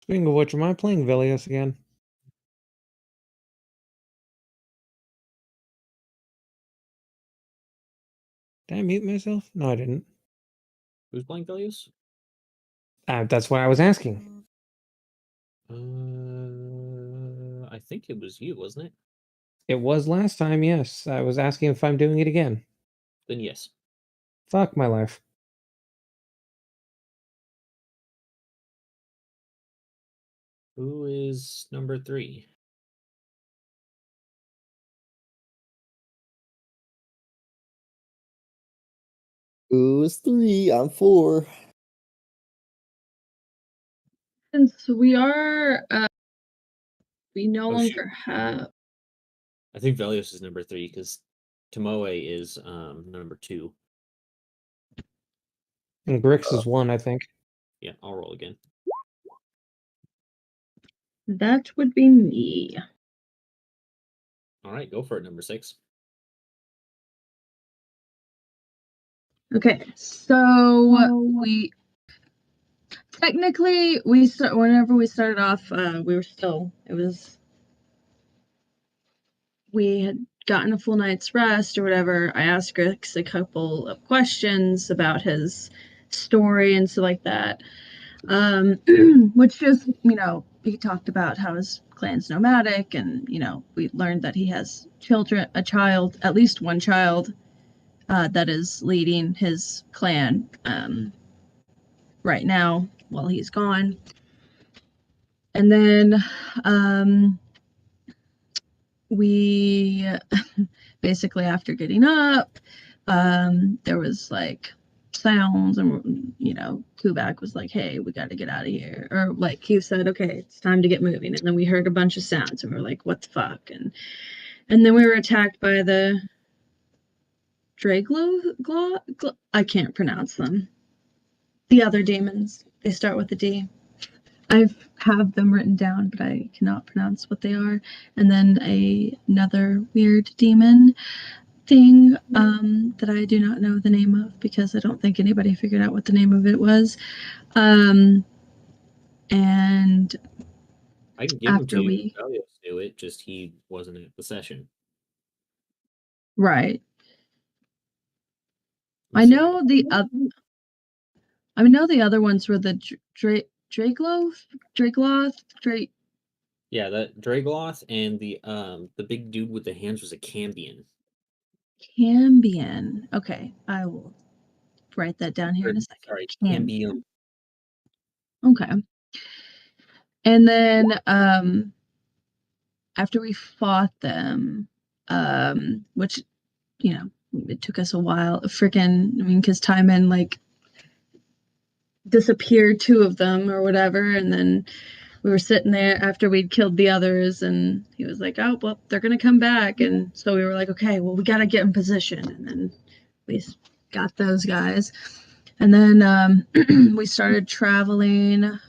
Speaking of which, am I playing Velios again? Did I mute myself? No, I didn't. Who's playing Velios? That's what I was asking. I think it was you, wasn't it? It was last time, yes. I was asking if I'm doing it again. Then yes. Fuck my life. Who is number 3? Who's 3? I'm 4. Since we are, we no Oh, longer shoot. have. I think Velios is number 3 because Tomoe is number 2. And Grix is 1, I think. Yeah, I'll roll again. That would be me. All right, go for it, number 6. Okay, so we technically whenever we started off, we were still we had gotten a full night's rest or whatever. I asked Grix a couple of questions about his story and stuff like that. Which just, he talked about how his clan's nomadic, and, we learned that he has at least one child, that is leading his clan, right now while he's gone. And then, we basically, after getting up, there was like sounds, and Kubak was like, hey, we got to get out of here, or like he said, okay, it's time to get moving. And then we heard a bunch of sounds, and we were like, what the fuck? And then we were attacked by the Draglo. I can't pronounce them. The other demons, they start with a D. I have them written down, but I cannot pronounce what they are. And then another weird demon thing, that I do not know the name of, because I don't think anybody figured out what the name of it was. And I can give him after to you. we Velios knew it, just he wasn't at the session. right, Let's see. I know the other ones were the Dragloth. Yeah, that Dragloth and the big dude with the hands was a Cambion. Cambion. Okay, I will write that down here in a second. Sorry, Cambion. Okay. And then, after we fought them, which, it took us a while, because Timon, like, disappeared 2 of them or whatever, and then we were sitting there after we'd killed the others, and he was like, oh, well, they're gonna come back. And so we were like, okay, well, we gotta get in position. And then we got those guys. And then, we started traveling.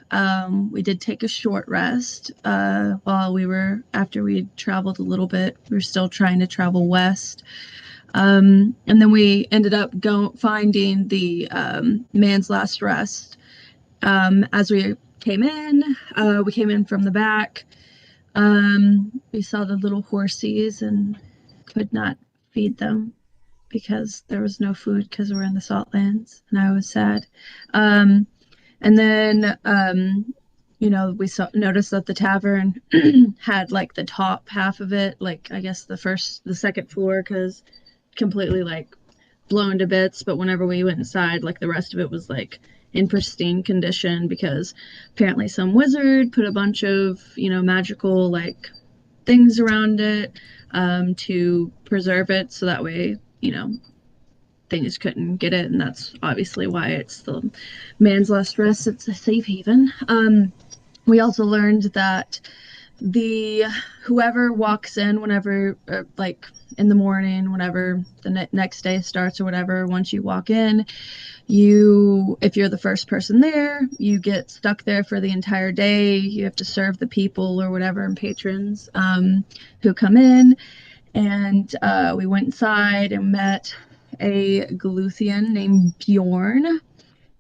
We did take a short rest, after we traveled a little bit. We were still trying to travel west. And then we ended up finding the man's last rest. As we came in from the back. We saw the little horsies and could not feed them because there was no food, because we're in the salt lands, and I was sad. And then, we noticed that the tavern had like the top half of it, like I guess the second floor, because completely like blown to bits. But whenever we went inside, like the rest of it was like in pristine condition, because apparently some wizard put a bunch of, magical like things around it, to preserve it, so that way, things couldn't get it. And that's obviously why it's the man's last rest. It's a safe haven. We also learned that whoever walks in whenever, like in the morning, whenever the next day starts or whatever, once you walk in, if you're the first person there, you get stuck there for the entire day. You have to serve the people or whatever, and patrons, who come in. And we went inside and met a Galuthian named Bjorn.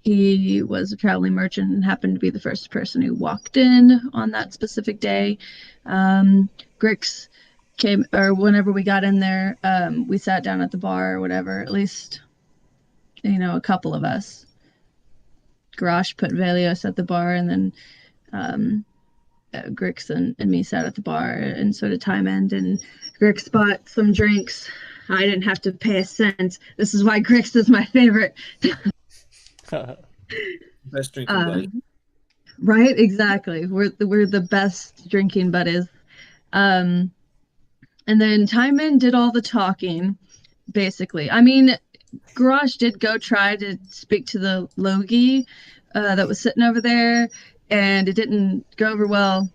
he was a traveling merchant and happened to be the first person who walked in on that specific day. Grix came, or whenever we got in there, we sat down at the bar or whatever, at least, a couple of us. Garrosh put Velios at the bar, and then Grix and me sat at the bar, and so did Tymond, and Grix bought some drinks. I didn't have to pay a cent. This is why Grix is my favorite. Best drinking buddy. Right, exactly. We're the best drinking buddies. And then Tymond did all the talking, basically. I mean, Garrosh did go try to speak to the Logi that was sitting over there, and it didn't go over well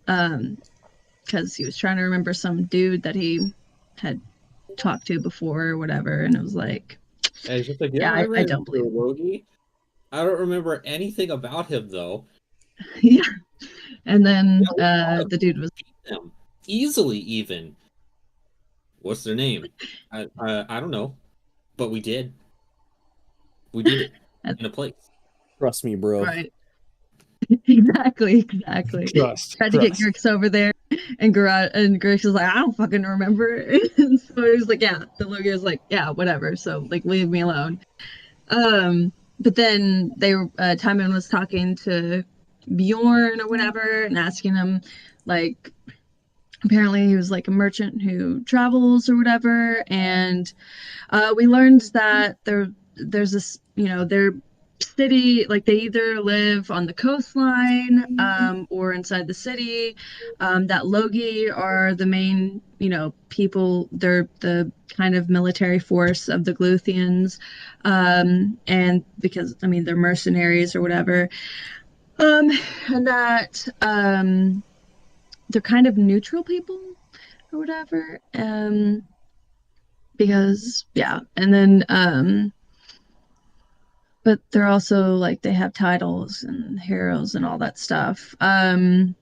because he was trying to remember some dude that he had talked to before or whatever, and it was like, And he's just like, yeah, I don't believe it. Logi. I don't remember anything about him though. Yeah. And then the dude was Them easily even. What's their name? I don't know, but we did. We did it in a place. Trust me, bro. right. Exactly. Trust. Tried to get Grix over there, and Grix was like, I don't fucking remember. And so he was like, yeah. The Logi was like, yeah, whatever. So like, leave me alone. But then Tymon was talking to Bjorn or whatever, and asking him, like, apparently he was like a merchant who travels or whatever, and we learned that there's this, their city, like they either live on the coastline or inside the city. That Logi are the main, people. They're the kind of military force of the Gluthians, and because they're mercenaries or whatever, and that they're kind of neutral people or whatever, because and then but they're also like, they have titles and heroes and all that stuff. And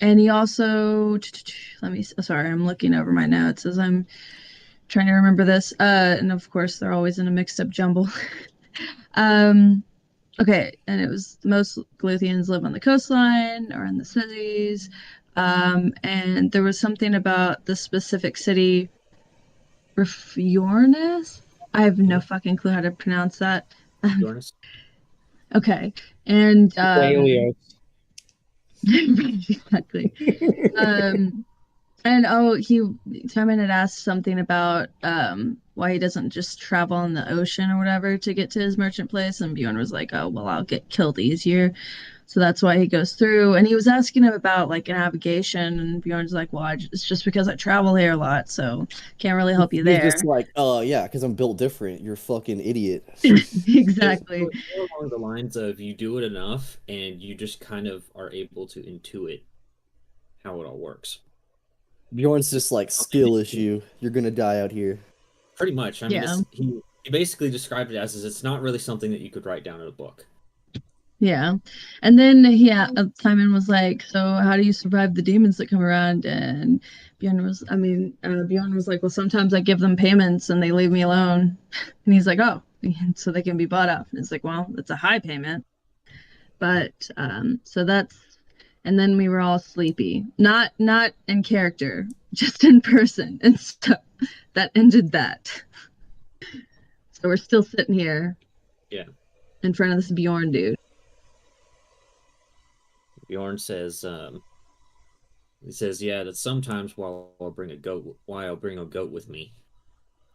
he also, sorry, I'm looking over my notes as I'm trying to remember this. And of course, they're always in a mixed up jumble. Okay, and it was most Gluthians live on the coastline or in the cities. And there was something about the specific city, Fjornes? I have no fucking clue how to pronounce that. Okay, and Velios. exactly. And Tymon had asked something about why he doesn't just travel on the ocean or whatever to get to his merchant place, and Bjorn was like, oh well, I'll get killed easier, so that's why he goes through. And he was asking him about like navigation, and Bjorn's like, well, it's just because I travel here a lot, so can't really help you there. He's just like, yeah, because I'm built different. You're a fucking idiot. Exactly. It's more along the lines of, you do it enough and you just kind of are able to intuit how it all works. Bjorn's just like, skill issue. You're gonna die out here. Pretty much. I mean, Yeah. he basically described it as it's not really something that you could write down in a book. Yeah. And then Tymon was like, so how do you survive the demons that come around? And Bjorn was like, well, sometimes I give them payments and they leave me alone. And he's like, oh, so they can be bought off. And it's like, well, it's a high payment. But so that's, and then we were all sleepy. Not in character, just in person. And so that ended that. So we're still sitting here. Yeah. In front of this Bjorn dude. Bjorn says, yeah, that sometimes while I'll bring a goat with me.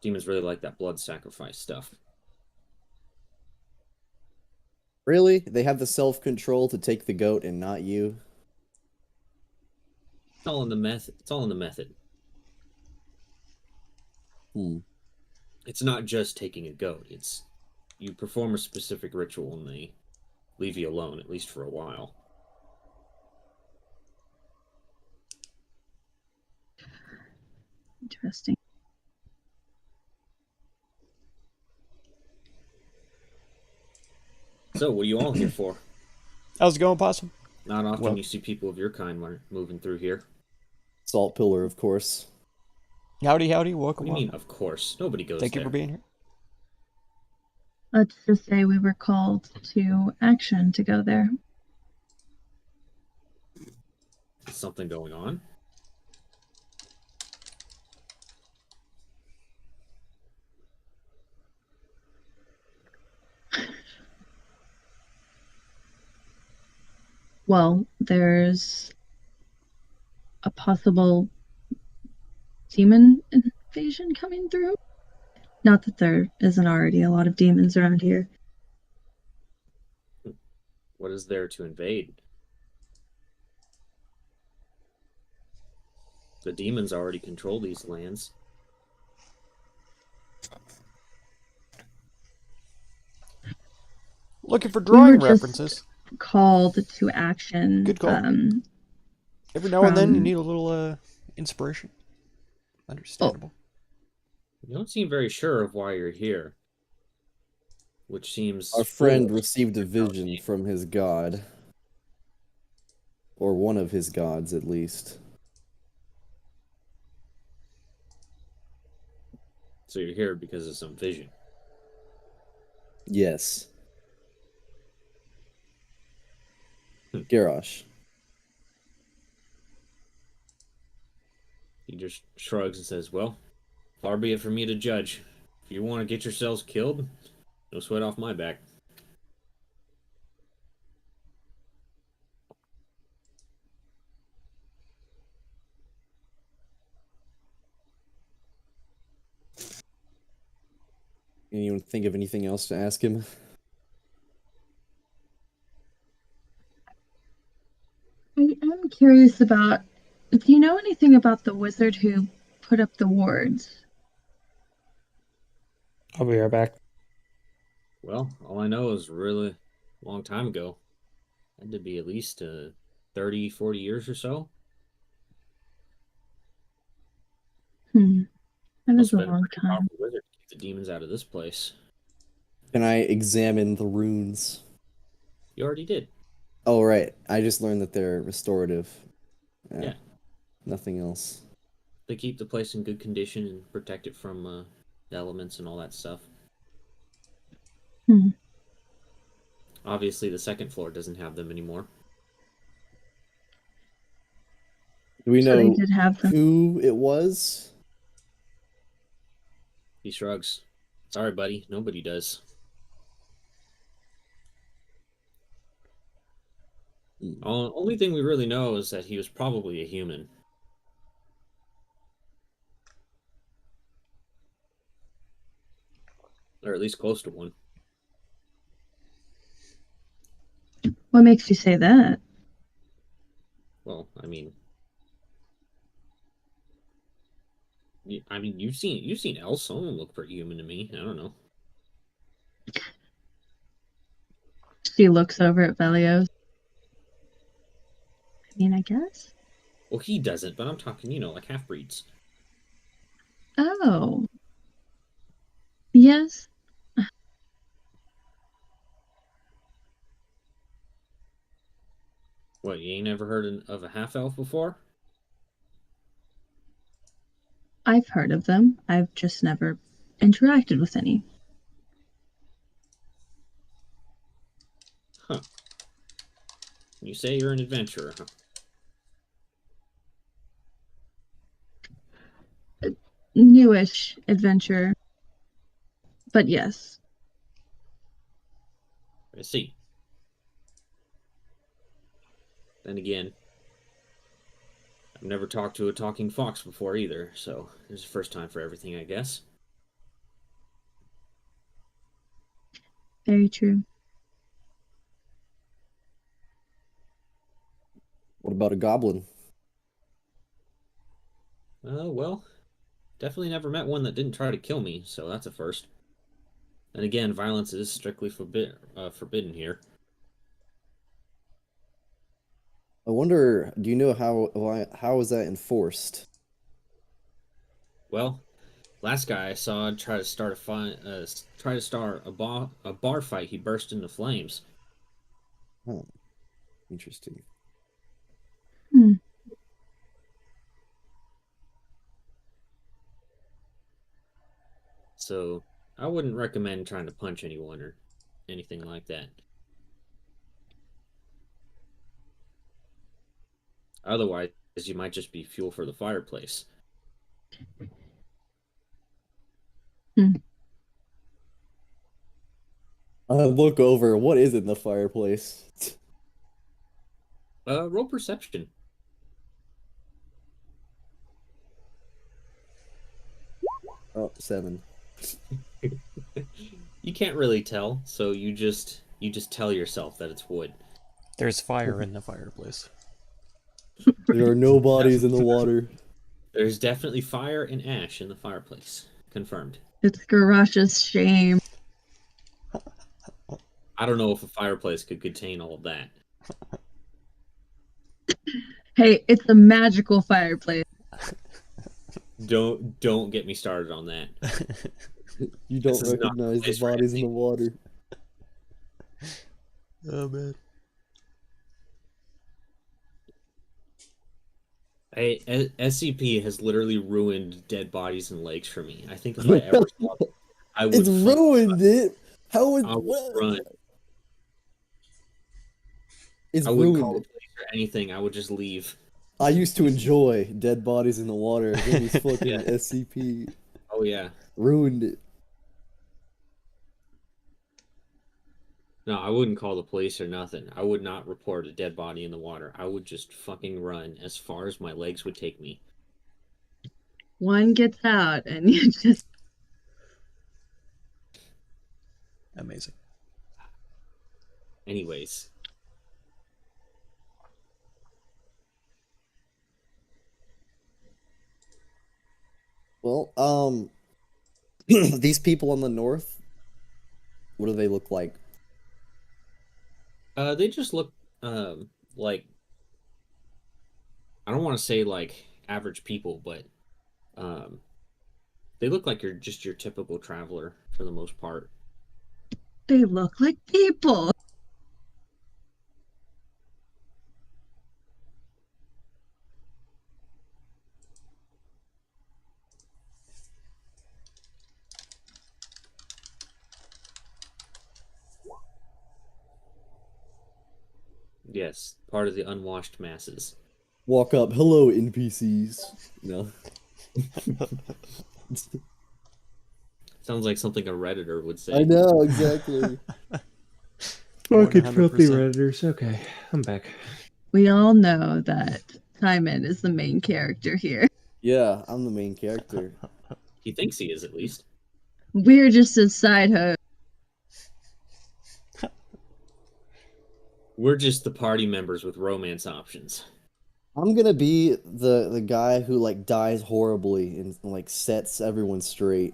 Demons really like that blood sacrifice stuff. Really? They have the self-control to take the goat and not you? It's all in the method. It's not just taking a goat. It's, you perform a specific ritual and they leave you alone, at least for a while. Interesting. So, what are you all here for? How's it going, Possum? Not often Well- you see people of your kind moving through here. Salt Pillar, of course. Howdy, What welcome. do you mean, of course? Nobody goes Thank there. you for being here. Let's just say we were called to action to go there. Is something going on? Well, there's a possible demon invasion coming through. Not that there isn't already a lot of demons around here. What is there to invade? The demons already control these lands. Looking for We drawing were just references. called to action. Good call. Every now and then you from- need a little inspiration. Understandable. You don't seem very sure of why you're here. Which seems Our friend foolish. received a vision from his god. Or one of his gods, at least. So you're here because of some vision. Yes. Hmm. Garrosh. He just shrugs and says, well, far be it for me to judge. If you want to get yourselves killed, no sweat off my back. Anyone think of anything else to ask him? I am curious about. Do you know anything about the wizard who put up the wards? I'll be right back. Well, all I know is really long time ago. Had to be at least 30, 40 years or so. That Must is a have been long pretty time. powerful wizard to keep the demons out of this place. Can I examine the runes? You already did. Oh, right. I just learned that they're restorative. Yeah. Nothing else. They keep the place in good condition and protect it from the elements and all that stuff. Hmm. Obviously, the second floor doesn't have them anymore. Do we So they know did have them. who it was? He shrugs. Sorry, buddy. Nobody does. Only thing we really know is that he was probably a human. Or at least close to one. What makes you say that? Well, I mean, you've seen else. Some of them look pretty human to me. I don't know. She looks over at Velios. I mean, I guess. Well, he doesn't, but I'm talking, like half breeds. Oh. Yes. What, you ain't never heard of a half elf before? I've heard of them. I've just never interacted with any. Huh. You say you're an adventurer, huh? Newish adventure. But yes. I see. Then again, I've never talked to a talking fox before either, so it's the first time for everything, I guess. Very true. What about a goblin? Well, definitely never met one that didn't try to kill me, so that's a first. And again, violence is strictly forbidden here. I wonder, do you know how is that enforced? Well, last guy I saw try to start a bar fight. He burst into flames. Huh. Interesting. So I wouldn't recommend trying to punch anyone or anything like that. Otherwise, you might just be fuel for the fireplace. I look over. What is in the fireplace? Roll perception. Oh, 7. You can't really tell, so you just tell yourself that it's wood. There's fire in the fireplace. There are no bodies in the water. There's definitely fire and ash in the fireplace. Confirmed. It's Garash's shame. I don't know if a fireplace could contain all of that. Hey, it's a magical fireplace. Don't get me started on that. You don't This is not recognize the place for bodies in the anything. water. Oh man. SCP has literally ruined dead bodies and lakes for me. I think if I ever saw it, I would It's ruined it. How would I would what? run. It's I wouldn't call ruined. the police or anything. I would just leave. I used to enjoy dead bodies in the water. Then these fucking Yeah. SCP Oh yeah. ruined it. No, I wouldn't call the police or nothing. I would not report a dead body in the water. I would just fucking run as far as my legs would take me. One gets out, and you just Amazing. Anyways, Well, these people on the north, what do they look like? they just look like, I don't want to say like average people, but they look like you're just your typical traveler for the most part. they look like people. Yes, part of the unwashed masses. Walk up, hello NPCs. No. Sounds like something a Redditor would say. I know, exactly. Fucking filthy 100%. Redditors. Okay, I'm back. We all know that Timon is the main character here. Yeah, I'm the main character. He thinks he is, at least. We're just his side host. We're just the party members with romance options. I'm gonna be the guy who like dies horribly and like sets everyone straight.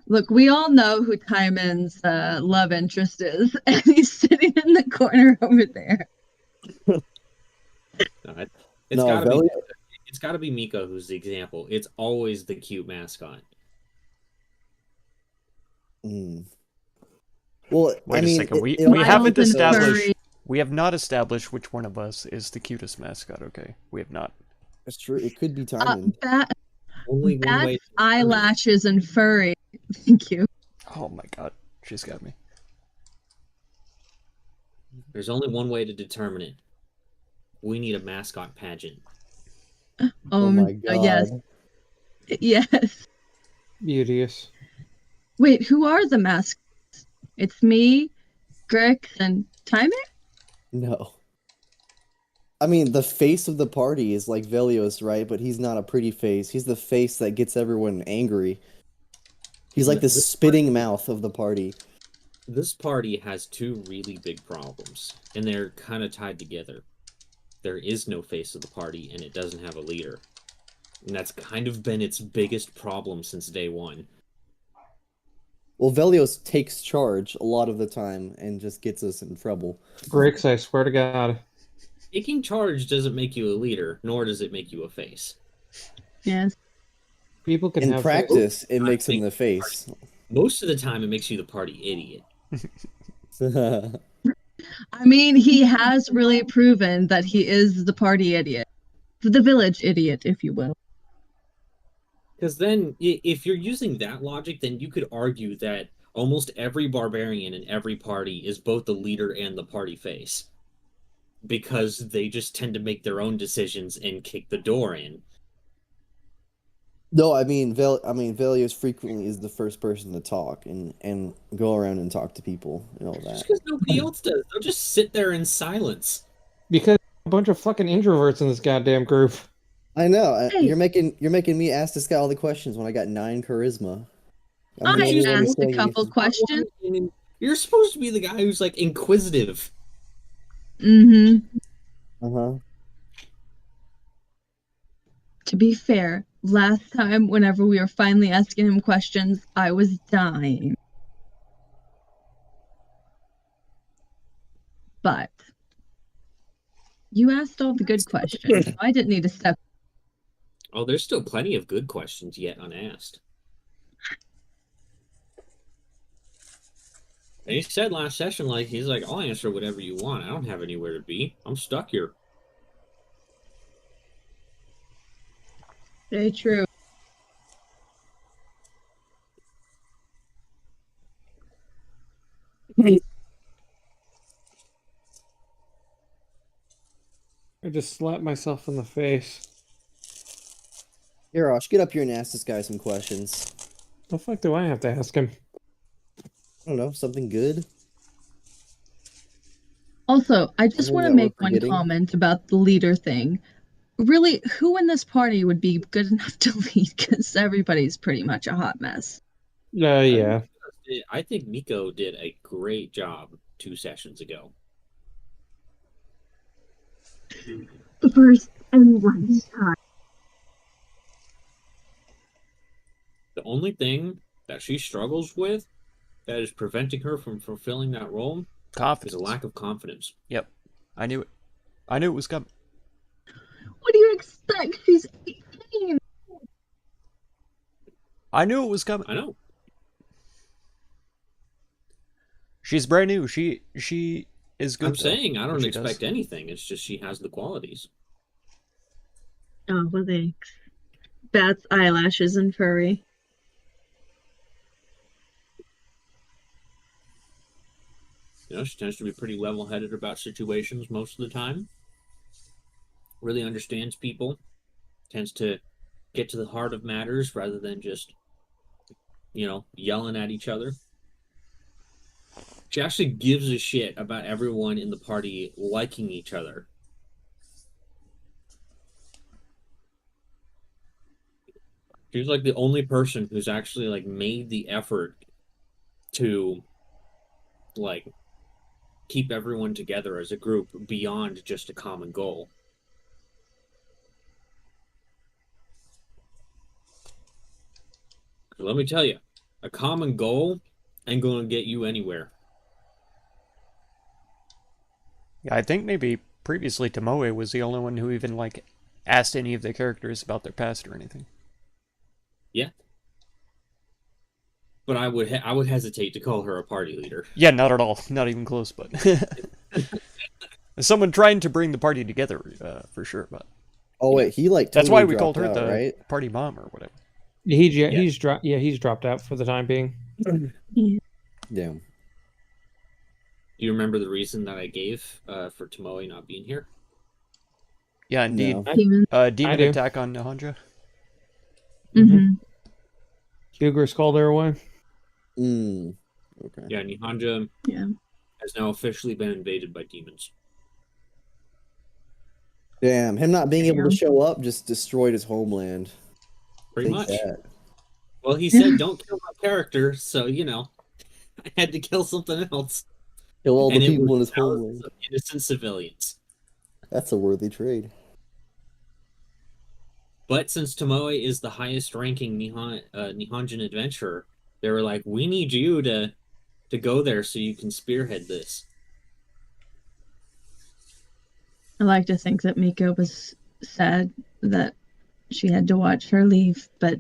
Look, we all know who Timon's love interest is, and he's sitting in the corner over there. No, it's No, gotta Velia- be. It's gotta be Miko who's the example. It's always the cute mascot. Mm. Well, Wait I a mean, second, we it haven't Wild and established. furry. We have not established which one of us is the cutest mascot. Okay, we have not. It's true. It could be Timon. Only one Bad way. eyelashes and furry. Thank you. Oh my god, she's got me. There's only one way to determine it. We need a mascot pageant. Oh my god. Yes. Yes. Beauteous. Wait, who are the mascots? It's me, Grix, and Timon? No. I mean, the face of the party is like Velios, right? But he's not a pretty face. He's the face that gets everyone angry. He's like the spitting mouth of the party. This party has two really big problems, and they're kind of tied together. There is no face of the party, and it doesn't have a leader. And that's kind of been its biggest problem since day one. Well, Velios takes charge a lot of the time and just gets us in trouble. Grix, I swear to God. Taking charge doesn't make you a leader, nor does it make you a face. Yes. People can In have practice, it I makes him think the face. Most of the time, it makes you the party idiot. I mean, he has really proven that he is the party idiot. The village idiot, if you will. Because then, if you're using that logic, then you could argue that almost every barbarian in every party is both the leader and the party face. Because they just tend to make their own decisions and kick the door in. No, I mean, Velios frequently is the first person to talk and go around and talk to people and all Just that. because nobody else does. They'll just sit there in silence. Because a bunch of fucking introverts in this goddamn group. I know. Hey. You're making me ask this guy all the questions when I got 9 charisma. I'm the I only one asked a saying couple anything. questions. You're supposed to be the guy who's like inquisitive. Mm-hmm. Uh-huh. To be fair, last time, whenever we were finally asking him questions, I was dying. But you asked all the good questions, so I didn't need to step. Oh, there's still plenty of good questions yet unasked. And he said last session, like, he's like, I'll answer whatever you want. I don't have anywhere to be. I'm stuck here. Very true. I just slapped myself in the face. Here, Rosh, get up here and ask this guy some questions. The fuck do I have to ask him? I don't know, something good? Also, I just Something want to that we're make one forgetting? comment about the leader thing. Really, who in this party would be good enough to lead? Because everybody's pretty much a hot mess. Yeah. I think Miko did a great job 2 sessions ago. The first and last time. The only thing that she struggles with that is preventing her from fulfilling that role is Confidence. a lack of confidence. Yep. I knew it. I knew it was coming. What do you expect? She's 18. I knew it was coming. I know. She's brand new. She is good. I'm though, saying I what don't she expect does. anything. It's just she has the qualities. Oh, well, thanks. Bats, eyelashes, and furry. You know, she tends to be pretty level-headed about situations most of the time. Really understands people. Tends to get to the heart of matters rather than just, yelling at each other. She actually gives a shit about everyone in the party liking each other. She's like the only person who's actually like made the effort to like keep everyone together as a group beyond just a common goal. Let me tell you, a common goal ain't going to get you anywhere. Yeah, I think maybe previously Tomoe was the only one who even like asked any of the characters about their past or anything. Yeah. But I would hesitate to call her a party leader. Yeah, not at all. Not even close, but someone trying to bring the party together, for sure. But Oh wait, he like that's totally why we called dropped her out, the right? party mom or whatever. He's dropped out for the time being. Damn. Do you remember the reason that I gave for Tomoe not being here? Yeah, indeed. No. Demon. Demon I do. attack on Nahanja. Mm-hmm. Hugers called her away. Okay. Yeah, Nihanja Yeah. has now officially been invaded by demons. Damn, him not being able Damn. to show up just destroyed his homeland. Pretty Take much. that. Well, he said, don't kill my character, so, I had to kill something else. Kill all the And it people in was his homeland. thousands of innocent civilians. That's a worthy trade. But since Tomoe is the highest ranking Nihonjin adventurer, they were like, we need you to go there so you can spearhead this. I like to think that Miko was sad that she had to watch her leave, but,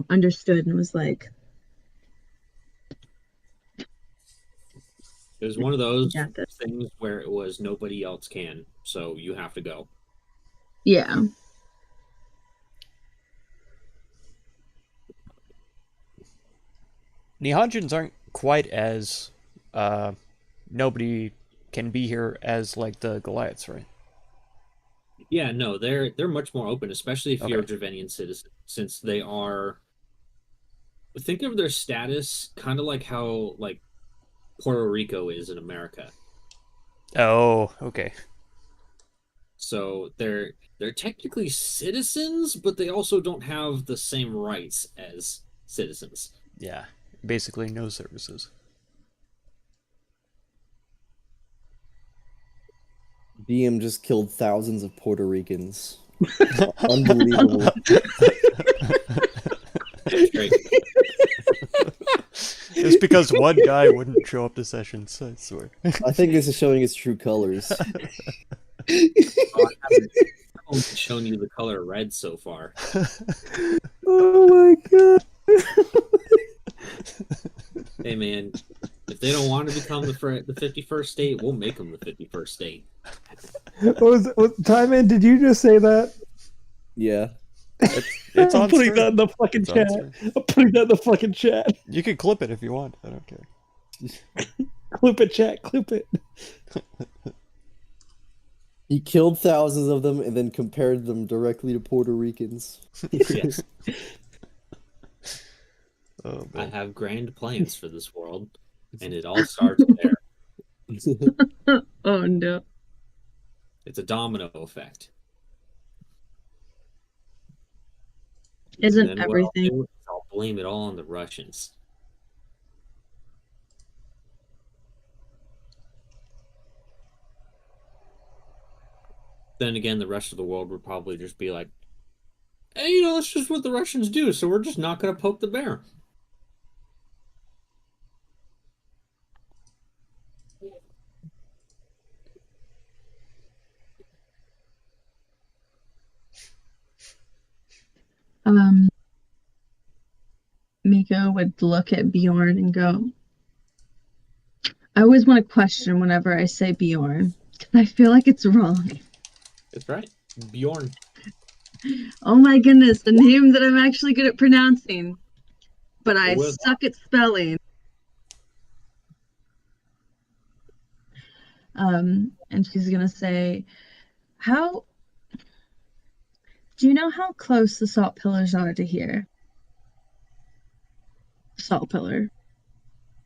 understood and was like, It was one of those Got this. things where it was nobody else can, so you have to go. yeah. Nihonjins aren't quite as nobody can be here as like the Goliaths, right? Yeah, no, they're much more open, especially if you're a Okay. Dravenian citizen, since they are. Think of their status kind of like how like Puerto Rico is in America. Oh, okay. So they're technically citizens, but they also don't have the same rights as citizens. Yeah. Basically no services. DM just killed thousands of Puerto Ricans. Unbelievable. Great. It's because one guy wouldn't show up to sessions, I swear. I think this is showing his true colors. I haven't only shown you the color red so far. Oh my god. Hey man, if they don't want to become the 51st state, we'll make them the 51st state. Timon, did you just say that? Yeah. It's I'm on putting screen. that in the fucking It's on chat. screen. I'm putting that in the fucking chat. You can clip it if you want. I don't care. Clip it, chat. Clip it. He killed thousands of them and then compared them directly to Puerto Ricans. Yes, Oh, I man. have grand plans for this world, and it all starts there. Oh no. It's a domino effect. Isn't And then what I'll everything? do is I'll blame it all on the Russians. Then again, the rest of the world would probably just be like, hey, that's just what the Russians do, so we're just not going to poke the bear. Miko would look at Bjorn and go, I always want to question whenever I say Bjorn, because I feel like it's wrong. That's right. Bjorn. Oh my goodness, the name that I'm actually good at pronouncing, but I Well, suck at spelling. And she's gonna say, how do you know how close the salt pillars are to here? Salt pillar.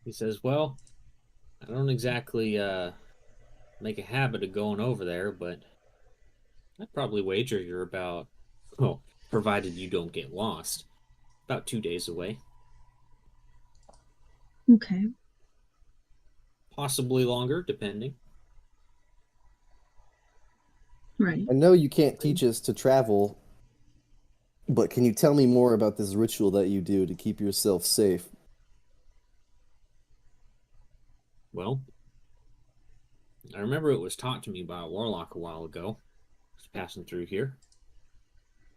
He says, well, I don't exactly make a habit of going over there, but I'd probably wager you're about, well, provided you don't get lost, about 2 days away. Okay. Possibly longer, depending. Right. I know you can't teach us to travel, but can you tell me more about this ritual that you do to keep yourself safe? Well, I remember it was taught to me by a warlock a while ago. I was passing through here.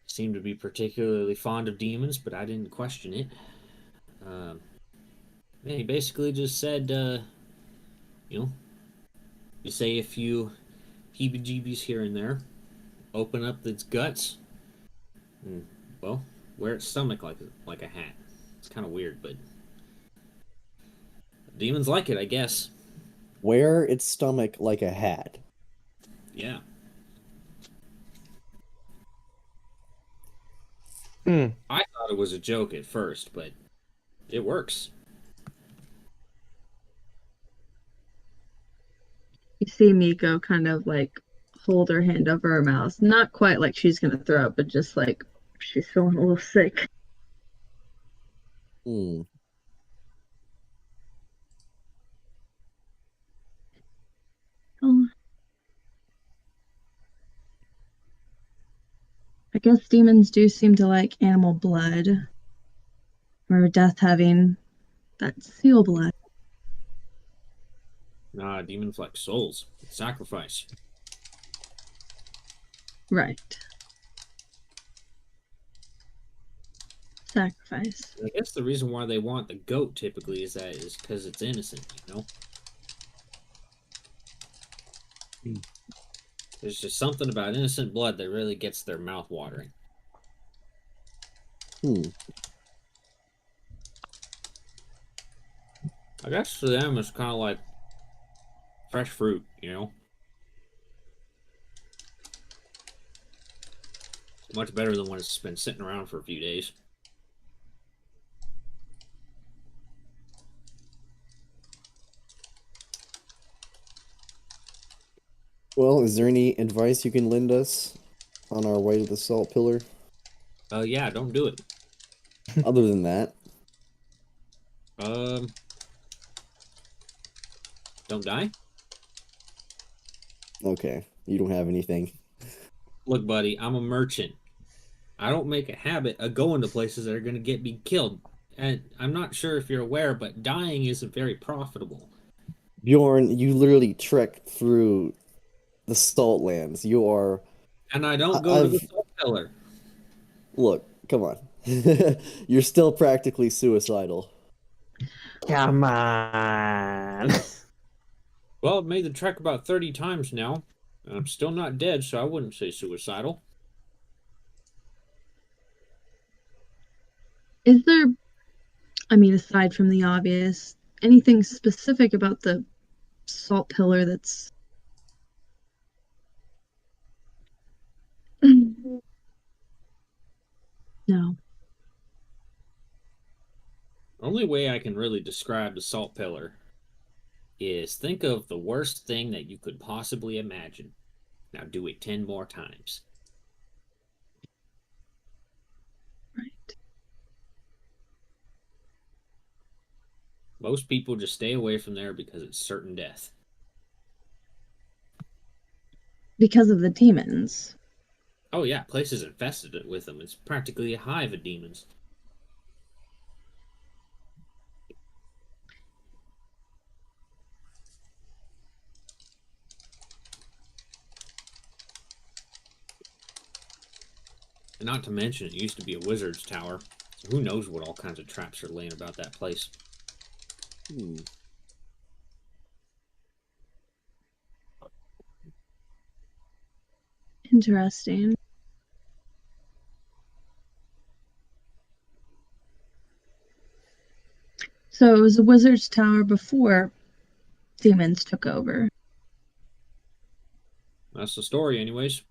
Seemed to be particularly fond of demons, but I didn't question it. He basically just said, you say a few heebie-jeebies here and there, open up its guts, and, well, wear its stomach like a hat. It's kind of weird, but demons like it, I guess. Wear its stomach like a hat. Yeah. Hmm. I thought it was a joke at first, but it works. You see Miko kind of like hold her hand over her mouth. Not quite like she's gonna throw up, but just like she's feeling a little sick. Hmm. Oh. I guess demons do seem to like animal blood. Or death having that seal blood. Nah, demons like souls. Sacrifice. Right. Sacrifice. I guess the reason why they want the goat typically is because it's innocent, There's just something about innocent blood that really gets their mouth watering. Hmm. I guess for them, it's kind of like fresh fruit, you know? Much better than when it's been sitting around for a few days. Well, is there any advice you can lend us on our way to the salt pillar? Yeah, don't do it. Other than that, Um, don't die. okay, you don't have anything. Look, buddy, I'm a merchant. I don't make a habit of going to places that are going to get me killed. And I'm not sure if you're aware, but dying isn't very profitable. Bjorn, you literally trek through the salt lands. You are. And I don't go to the I've salt cellar. look. Come on. You're still practically suicidal. Come on. Well, I've made the trek about 30 times now, and I'm still not dead, so I wouldn't say suicidal. Is there, I mean, aside from the obvious, anything specific about the salt pillar that's no. Only way I can really describe the salt pillar is think of the worst thing that you could possibly imagine. Now do it 10 more times. Right. Most people just stay away from there because it's certain death. Because of the demons. Oh yeah, place is infested with them. It's practically a hive of demons. And not to mention, it used to be a wizard's tower. So who knows what all kinds of traps are laying about that place. Hmm. Interesting. So it was a wizard's tower before demons took over. That's the story, anyways.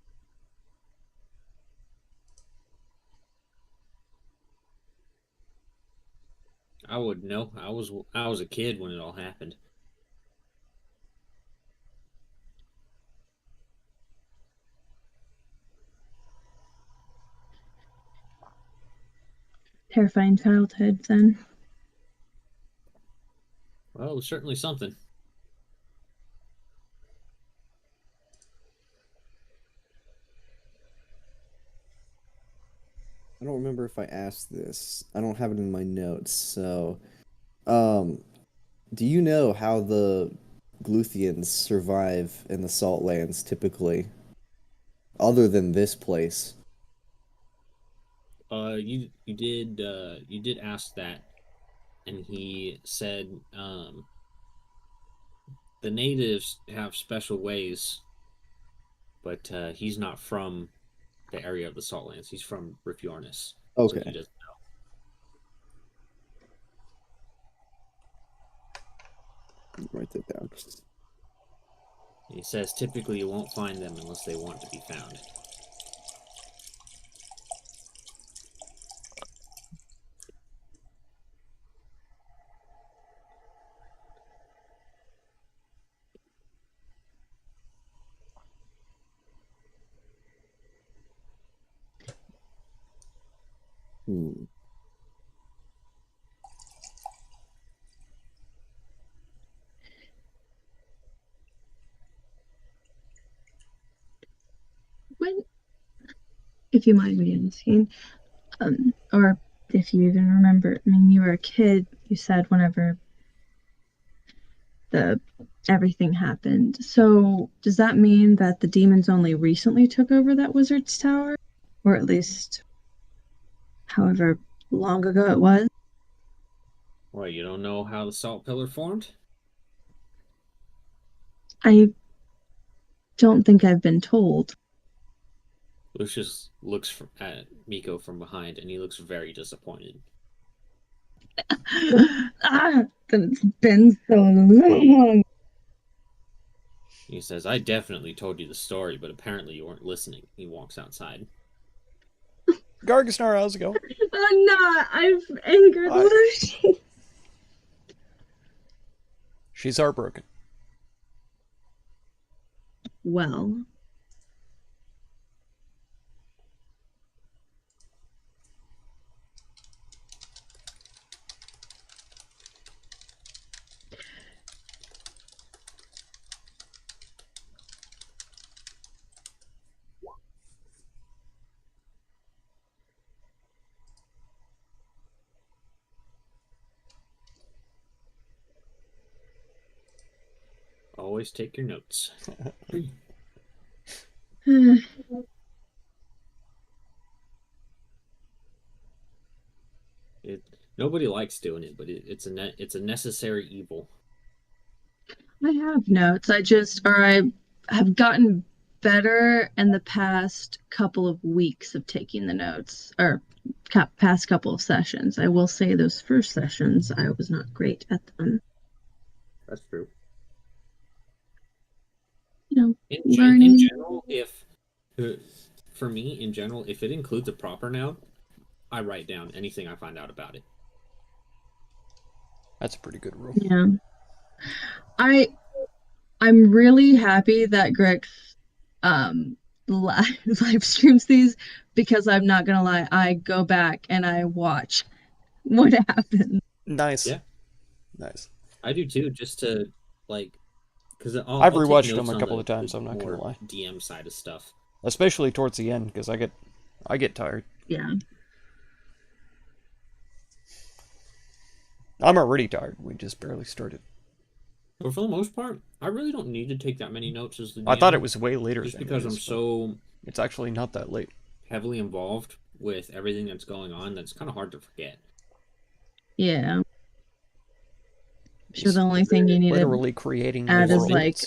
I would know. I was a kid when it all happened. Terrifying childhood then. Well, it was certainly something. I don't remember if I asked this. I don't have it in my notes. So, um, do you know how the Gluthians survive in the salt lands typically, other than this place? You did ask that, and he said the natives have special ways, but he's not from the area of the Saltlands. He's from Rifyornis, so he Okay, doesn't. write that down. He says typically you won't find them unless they want to be found. Hmm. When, if you mind me asking, or if you even remember, I mean, you were a kid, you said whenever the everything happened. So does that mean that the demons only recently took over that wizard's tower? Or at least however long ago it was? Well, you don't know how the Salt Pillar formed? I don't think I've been told. Lucius looks at Miko from behind, and he looks very disappointed. Ah, that it's been so long. He says, I definitely told you the story, but apparently you weren't listening. He walks outside. Gargasnar, how's it going? I'm not. I've angered Hi. Lucy. She's heartbroken. Well, Always take your notes. Nobody likes doing it, but it's a necessary evil. I have notes. I have gotten better in the past couple of weeks of taking the notes, or past couple of sessions. I will say those first sessions, I was not great at them. That's true. You know, In learning. general, for me, in general, if it includes a proper noun, I write down anything I find out about it. That's a pretty good rule. Yeah. I'm really happy that Greg live streams these, because I'm not gonna lie, I go back and I watch what happened. Nice. Yeah. Nice. I do too, just to because I've I'll take rewatched notes them a on couple the- of times, the so I'm not gonna more lie. DM side of stuff. Especially towards the end, because I get tired. Yeah. I'm already tired. We just barely started. But for the most part, I really don't need to take that many notes as the DM. I thought it was way later just than because it I'm is, but so it's actually not that late. heavily involved with everything that's going on that's kind of hard to forget. Yeah. I'm sure It's the only thing you need to literally creating add the is world. like,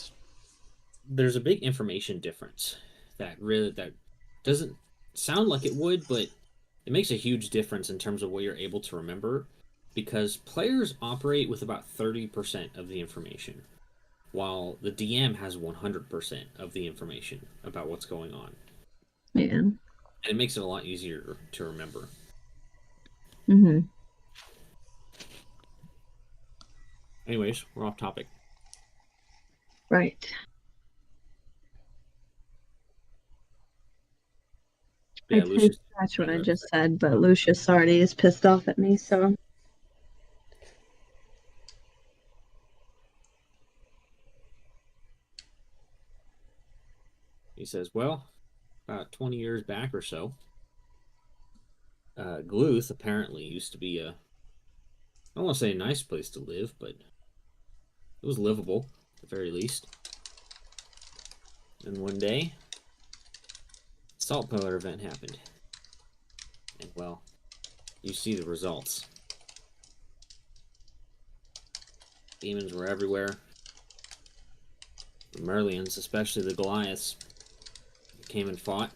There's a big information difference that doesn't sound like it would, but it makes a huge difference in terms of what you're able to remember, because players operate with about 30% of the information, while the DM has 100% of the information about what's going on. yeah. And it makes it a lot easier to remember. Mm-hmm. Anyways, we're off topic. Right. Yeah, I did Lucius. catch what I just said, but Lucius already is pissed off at me, so. He says, well, about 20 years back or so, Gluth apparently used to be I don't want to say a nice place to live, but it was livable, at the very least. And one day, salt pillar event happened. And, well, you see the results. Demons were everywhere. The Merlians, especially the Goliaths, came and fought.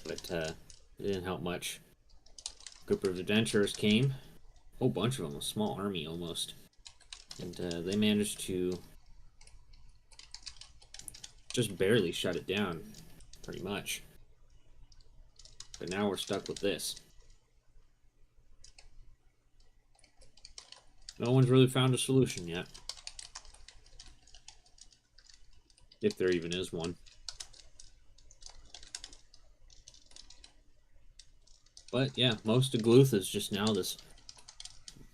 But it didn't help much. A group of adventurers came. A whole bunch of them, a small army almost. And they managed to just barely shut it down, pretty much. But now we're stuck with this. No one's really found a solution yet. If there even is one. But yeah, most of Gluth is just now this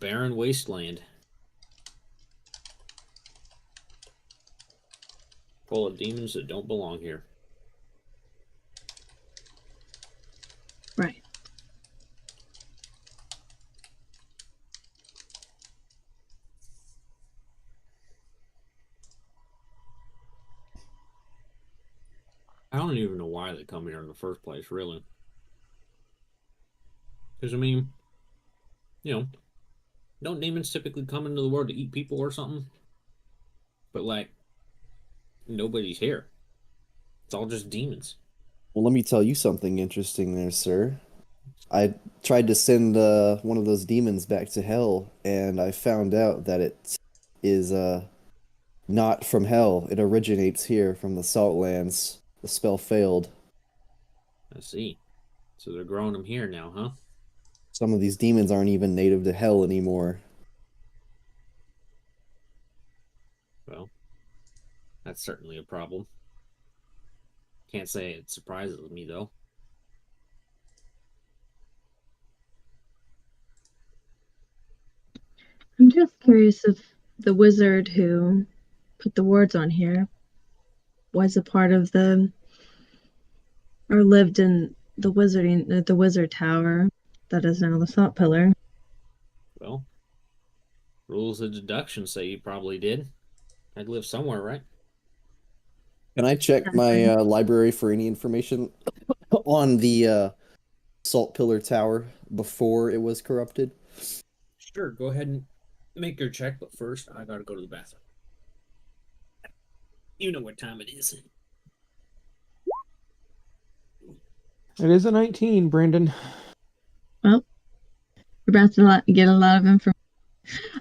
barren wasteland. Full of demons that don't belong here. Right. I don't even know why they come here in the first place, really. Because, I mean, you know, don't demons typically come into the world to eat people or something? But, like, nobody's here. It's all just demons. Well, let me tell you something interesting there, sir. I tried to send one of those demons back to hell, and I found out that it is not from hell. It originates here from the Saltlands. The spell failed. I see. So they're growing them here now, huh? Some of these demons aren't even native to hell anymore. Well, that's certainly a problem. Can't say it surprises me, though. I'm just curious if the wizard who put the wards on here was a part of the or lived in the wizard tower that is now the Salt Pillar. Well, rules of deduction say you probably did. I'd live somewhere, right? Can I check my library for any information on the Salt Pillar Tower before it was corrupted? Sure, go ahead and make your check, but first I gotta go to the bathroom. You know what time it is. It is a 19, Brandon. Well, we're about to get a lot of information.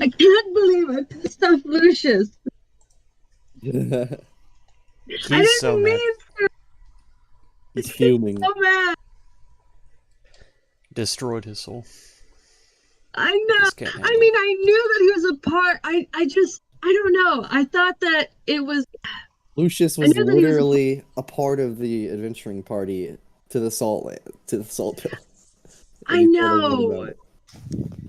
I can't believe I pissed off Lucius. I He's didn't so mad. mean to. He's fuming. So mad. Destroyed his soul. I know. Just can't I handle mean, I knew that he was a part. I don't know. I thought that it was. Lucius I was knew that he was literally a part of the adventuring party to the Salt Pill. I And you told everyone know. about it.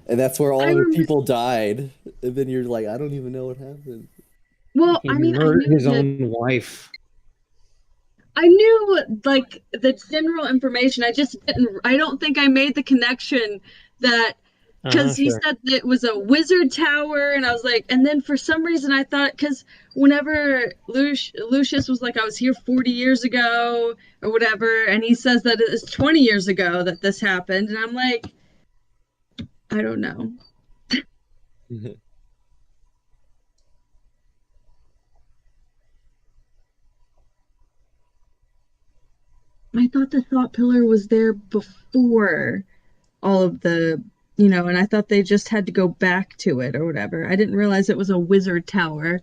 And that's where all I the remember- people died. And then you're like, I don't even know what happened. Well, He I mean, I murdered knew his that. own wife. I knew like the general information. I don't think I made the connection that because he Sure. said that it was a wizard tower, and I was like, and then for some reason I thought because whenever Lucius was like, I was here 40 years ago or whatever, and he says that it was 20 years ago that this happened, and I'm like, I don't know. I thought the thought pillar was there before all of the, and I thought they just had to go back to it or whatever. I didn't realize it was a wizard tower.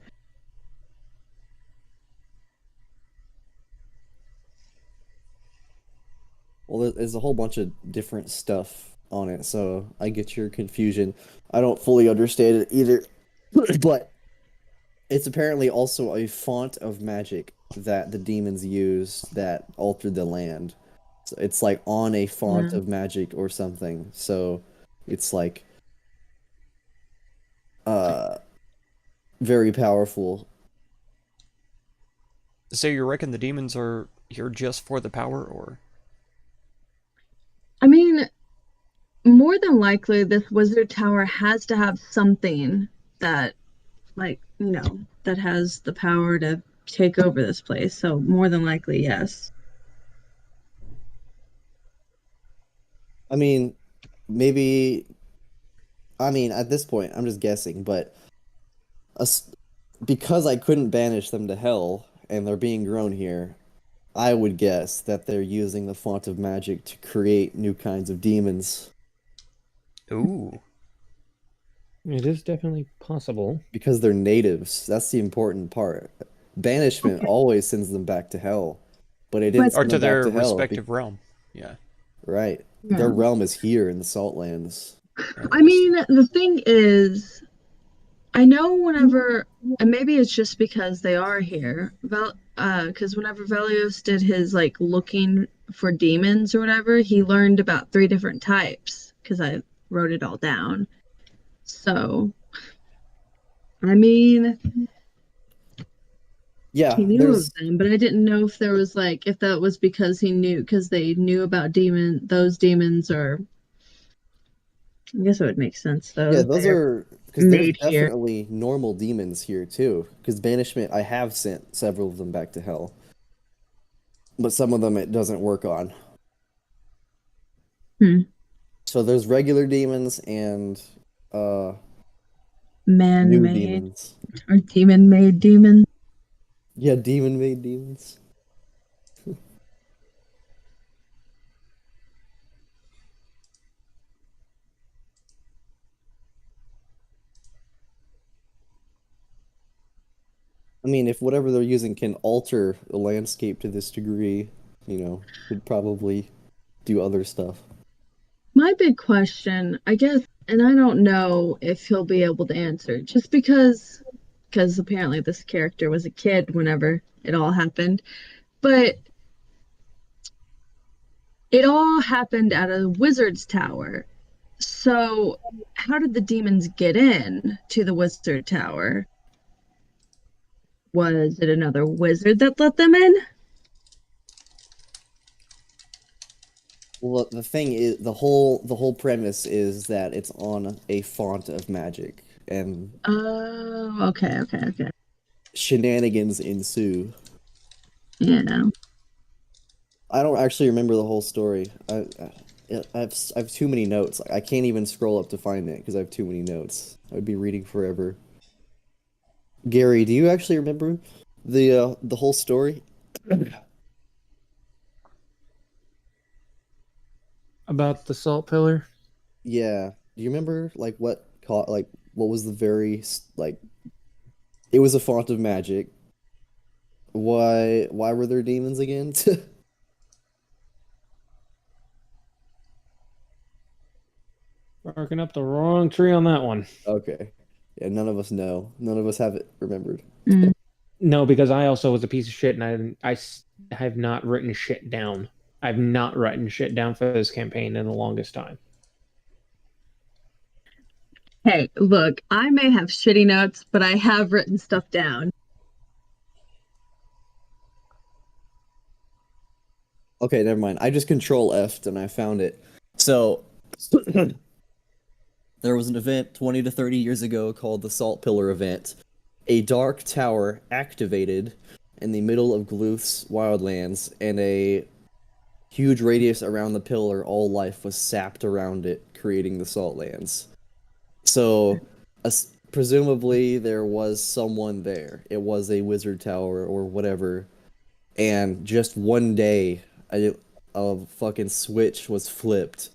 Well, there's a whole bunch of different stuff on it, so I get your confusion. I don't fully understand it either. But it's apparently also a font of magic that the demons use that altered the land. So it's like on a font Yeah. of magic or something. So it's like very powerful. So you reckon the demons are here just for the power, or? I mean, more than likely, this wizard tower has to have something that, like, that has the power to take over this place. So more than likely, yes. I mean, maybe. I mean, at this point, I'm just guessing, but because I couldn't banish them to hell and they're being grown here, I would guess that they're using the font of magic to create new kinds of demons Ooh. It is definitely possible. because they're natives. That's the important part. Banishment always sends them back to hell, but it didn't But- Or send to them back their to hell. respective realm. Yeah. Right. Yeah. Their realm is here in the Saltlands. I mean, the thing is, I know whenever, and maybe it's just because they are here, because whenever Velios did his like looking for demons or whatever, he learned about 3 different types because I wrote it all down. So, I mean, Yeah, he knew there's of them, but I didn't know if there was like if that was because they knew about those demons, or I guess it would make sense though. yeah, if those they're are because there's made here. definitely normal demons here too. Because banishment, I have sent several of them back to hell, but some of them it doesn't work on. Hmm. So there's regular demons and new Man-made demons. or demon-made demons. Yeah, demon-made demons. I mean, if whatever they're using can alter the landscape to this degree, could probably do other stuff. My big question, I guess, and I don't know if he'll be able to answer, just because apparently this character was a kid whenever it all happened, but it all happened at a wizard's tower. So, how did the demons get in to the wizard tower? Was it another wizard that let them in? Well, the thing is, the whole premise is that it's on a font of magic, and Oh, okay. shenanigans ensue. Yeah. I don't actually remember the whole story. I have too many notes. I can't even scroll up to find it because I have too many notes. I would be reading forever. Gary, do you actually remember the whole story? About the salt pillar? Yeah. Do you remember what was the like it was a font of magic. Why were there demons again? Barking up the wrong tree on that one. Okay. Yeah, none of us know. None of us have it remembered. Mm. No, because I also was a piece of shit, and I have not written shit down. I've not written shit down for this campaign in the longest time. Hey, look, I may have shitty notes, but I have written stuff down. Okay, never mind. I just control F'd and I found it. So there was an event 20 to 30 years ago called the Salt Pillar event. A dark tower activated in the middle of Gluth's wildlands, and a huge radius around the pillar, all life was sapped around it, creating the Salt Lands. So, presumably there was someone there. It was a wizard tower or whatever. And just one day, a fucking switch was flipped,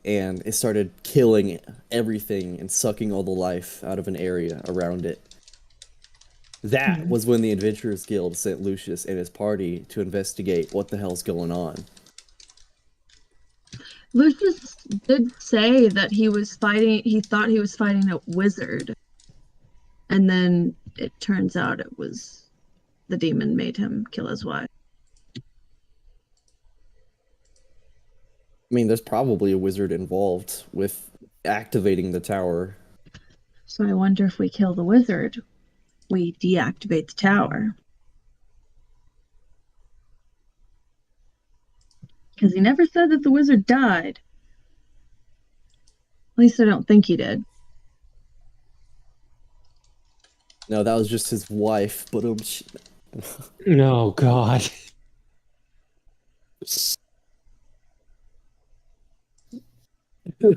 and it started killing everything and sucking all the life out of an area around it. That was when the Adventurers Guild sent Lucius and his party to investigate what the hell's going on. Lucius did say that he thought he was fighting a wizard. And then it turns out it was the demon made him kill his wife. I mean, there's probably a wizard involved with activating the tower. So I wonder if we kill the wizard, we deactivate the tower. Because he never said that the wizard died. At least I don't think he did. No, that was just his wife, but No, God. I'm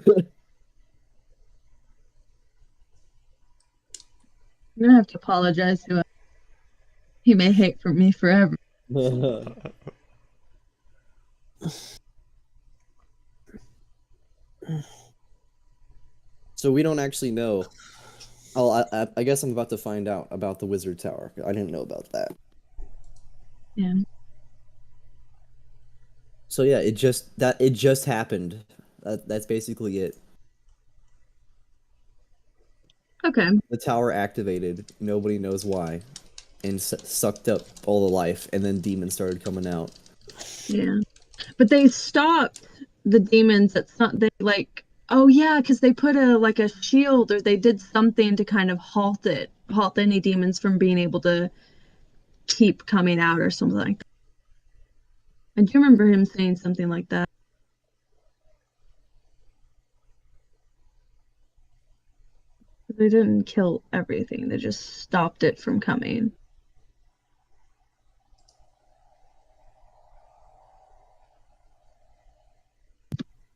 gonna have to apologize to him. He may hate for me forever. So we don't actually know. Oh, I guess I'm about to find out about the wizard tower. I didn't know about that. Yeah. So yeah, it just happened. That's basically it. Okay. The tower activated. Nobody knows why, and sucked up all the life, and then demons started coming out. Yeah. But they stopped the demons at some oh yeah, because they put a shield, or they did something to kind of halt any demons from being able to keep coming out or something like that. I do remember him saying something like that. They didn't kill everything, they just stopped it from coming.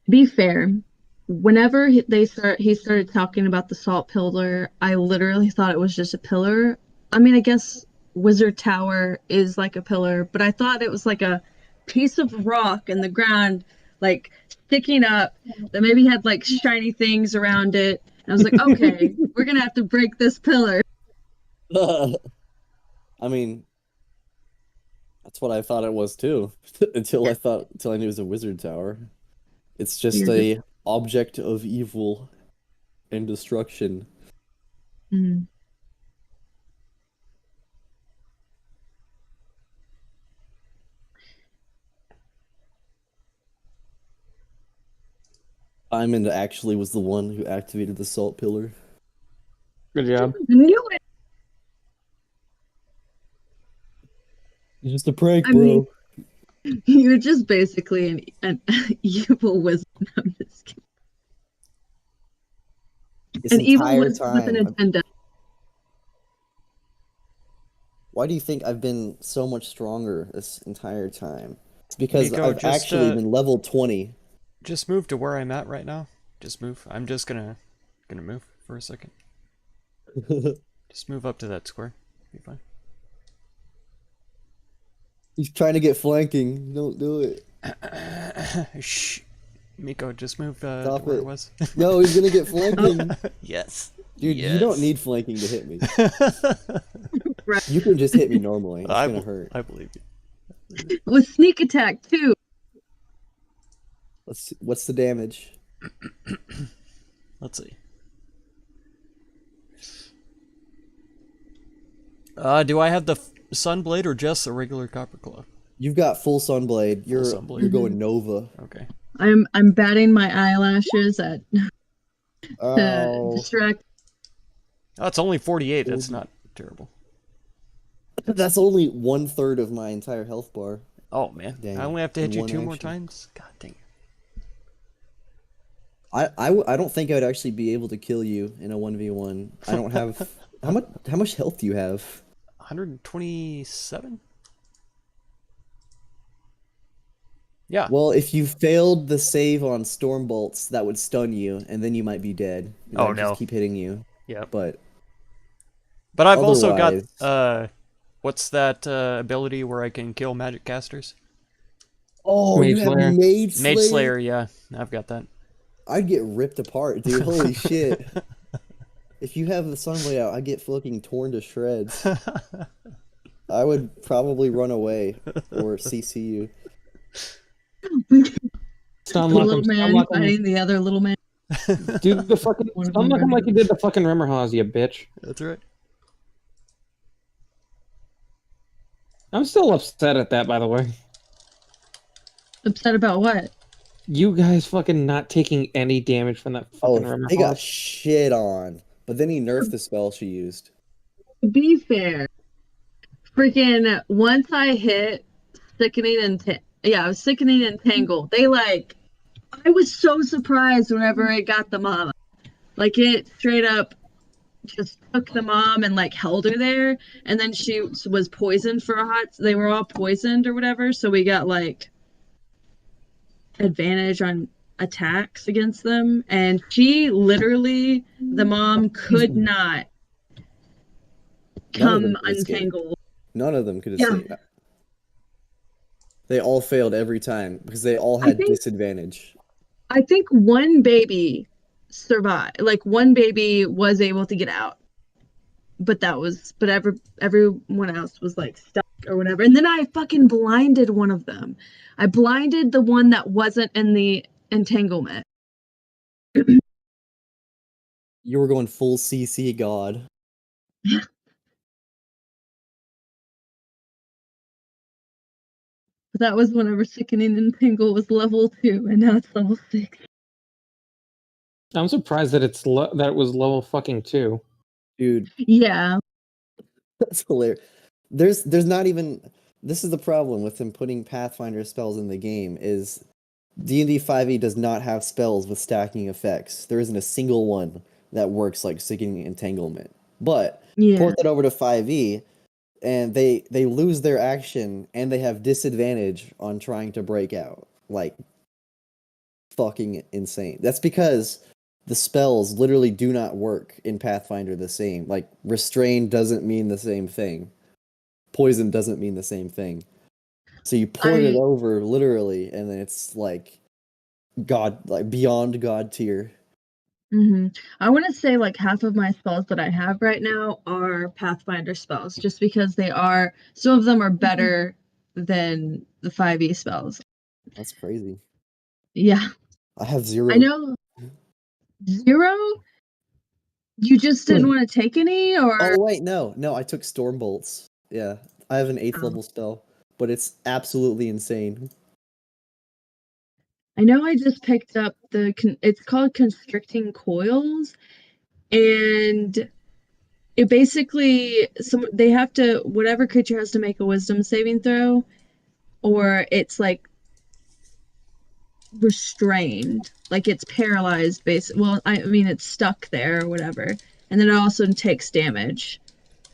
To be fair, whenever he started talking about the salt pillar, I literally thought it was just a pillar. I mean, I guess Wizard Tower is like a pillar, but I thought it was like a piece of rock in the ground, like sticking up, that maybe had like shiny things around it. And I was like, okay, we're gonna have to break this pillar. I mean, that's what I thought it was too, until I knew it was a wizard tower. It's just You're a object of evil and destruction. Mhm. Diamond actually was the one who activated the salt pillar. Good job. Knew it. It's just a prank, I bro. mean- You're just basically an evil wizard. I'm just kidding. This An evil entire wizard with an time. agenda. Why do you think I've been so much stronger this entire time? It's because Nico, I've just, actually been level 20. Just move to where I'm at right now. Just move. I'm just gonna move for a second. Just move up to that square. Be fine. He's trying to get flanking. Don't do it. Shh. Miko, just move to Stop where it. it was. No, he's gonna get flanking. Yes. Dude, you Yes. don't need flanking to hit me. Right. You can just hit me normally. It's I gonna bel- hurt. I believe you. With sneak attack too. Let's see. What's the damage? Let's see. Do I have the Sunblade or just the regular Copper Claw? You've got full Sunblade. You're Sunblade. you're going Nova. Okay. I'm batting my eyelashes at Oh, distract. Oh, it's only 48. That's not terrible. that's only 1/3 of my entire health bar. Oh man, Dang, I only have to hit in you one 2 more action. times. God dang it. I don't think I would actually be able to kill you in a 1v1. I don't have how much health do you have? 127. Yeah. Well, if you failed the save on Storm Bolts, that would stun you, and then you might be dead. And Oh, I'd no. Just keep hitting you. Yeah. But But I've also got otherwise- what's that ability where I can kill magic casters? oh, Mage you have Slayer. Mage Slayer. Mage Slayer, yeah, I've got that. I'd get ripped apart, dude. Holy shit! If you have the Sunblade out, I get fucking torn to shreds. I would probably run away or CC you. Stun The lock little him. Stun man lock him. fighting the other little man. Do the fucking One of stun lock him them. like you did the fucking Rimmerhaus, you bitch. That's right. I'm still upset at that, by the way. Upset about what? You guys fucking not taking any damage from that Oh, fucking they got Rimmerhaus. shit on. But then he nerfed the spell she used. To be fair, freaking once I hit sickening and I was sickening and tangle. They like, I was so surprised whenever it got the mama. Like it straight up just took the mom and like held her there, and then she was poisoned for a hot. They were all poisoned or whatever, so we got like advantage on attacks against them, and she literally, the mom could not None of come them could escape. untangled. None of them could Yeah. escape. They all failed every time because they all I had think- disadvantage. I think one baby survived. Like one baby was able to get out, but everyone else was like stuck or whatever. And then I fucking blinded one of them. I blinded the one that wasn't in the entanglement. You were going full CC god. But that was whenever sickening and tangle was level 2, and now it's level 6. I'm surprised that that it was level fucking 2. Dude, Yeah. that's hilarious. There's not even, this is the problem with him putting Pathfinder spells in the game is D&D 5e does not have spells with stacking effects. There isn't a single one that works like Sickening Entanglement. But Yeah. port that over to 5e and they lose their action and they have disadvantage on trying to break out. Like fucking insane. That's because the spells literally do not work in Pathfinder the same. Like restrain doesn't mean the same thing. Poison doesn't mean the same thing. So you port it over literally and then it's like God, like beyond God tier. I want to say like half of my spells that I have right now are Pathfinder spells, just because they are, some of them are better than the 5e spells. That's crazy. Yeah, I have 0. I know. 0? You just didn't want to take any, or? Oh wait, no, I took Storm Bolts. Yeah, I have an 8th Oh. level spell, but it's absolutely insane. I know I just picked up it's called Constricting Coils, and it basically, they have to, whatever creature has to make a wisdom saving throw, or it's like restrained, like it's paralyzed well, I mean it's stuck there or whatever, and then it also takes damage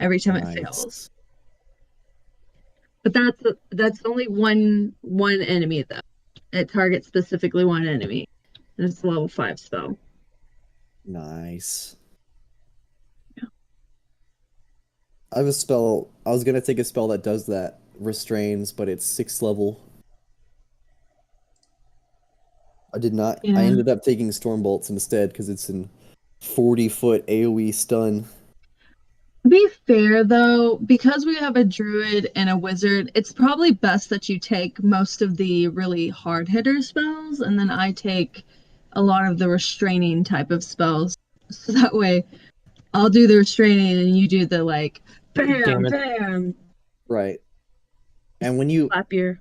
every time it fails. But that's only one enemy though. It targets specifically one enemy, and it's a level 5 spell. Nice. Yeah. I have a spell. I was gonna take a spell that does that, restrains, but it's 6th level. I did not. Yeah. I ended up taking Storm Bolts instead because it's in 40-foot AoE stun. To be fair though, because we have a druid and a wizard, it's probably best that you take most of the really hard hitter spells, and then I take a lot of the restraining type of spells. So that way I'll do the restraining and you do the like bam, Damage. bam, Right. And when you slap your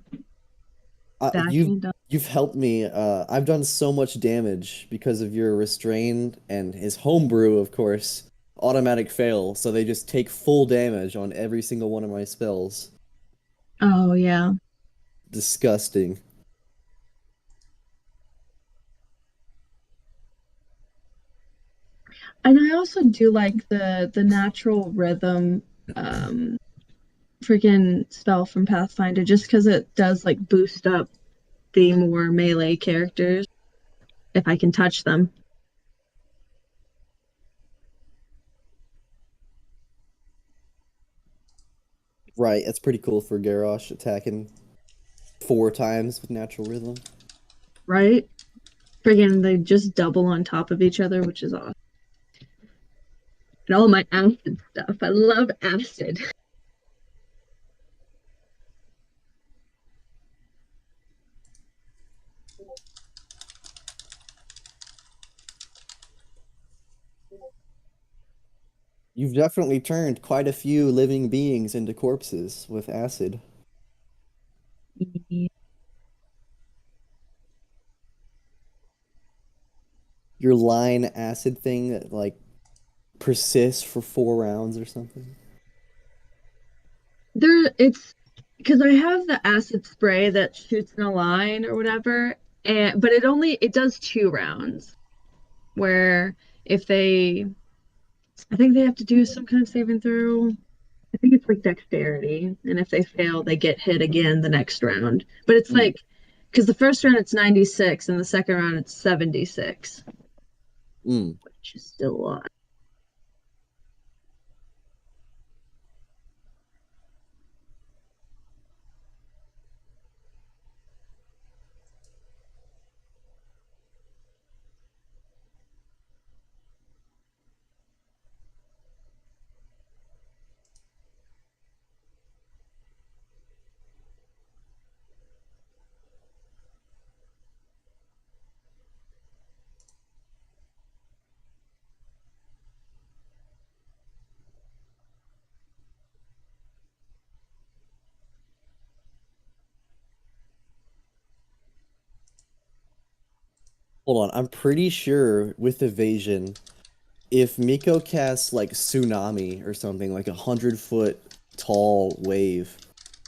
back you've and you've helped me. I've done so much damage because of your restrain and his homebrew, of course. Automatic fail, so they just take full damage on every single one of my spells. Oh yeah. Disgusting. And I also do like the natural rhythm freaking spell from Pathfinder, just because it does like boost up the more melee characters if I can touch them. Right, that's pretty cool for Garrosh attacking 4 times with natural rhythm. Right? Friggin' they just double on top of each other, which is awesome. And all my acid stuff. I love acid. You've definitely turned quite a few living beings into corpses with acid. Your line acid thing that like persists for 4 rounds or something. It's because I have the acid spray that shoots in a line or whatever, but it does 2 rounds. Where if I think they have to do some kind of saving throw. I think it's like dexterity, and if they fail, they get hit again the next round. But it's like, because the first round it's 96, and the second round it's 76, which is still a lot. Hold on, I'm pretty sure with evasion, if Miko casts like tsunami or something, like 100-foot tall wave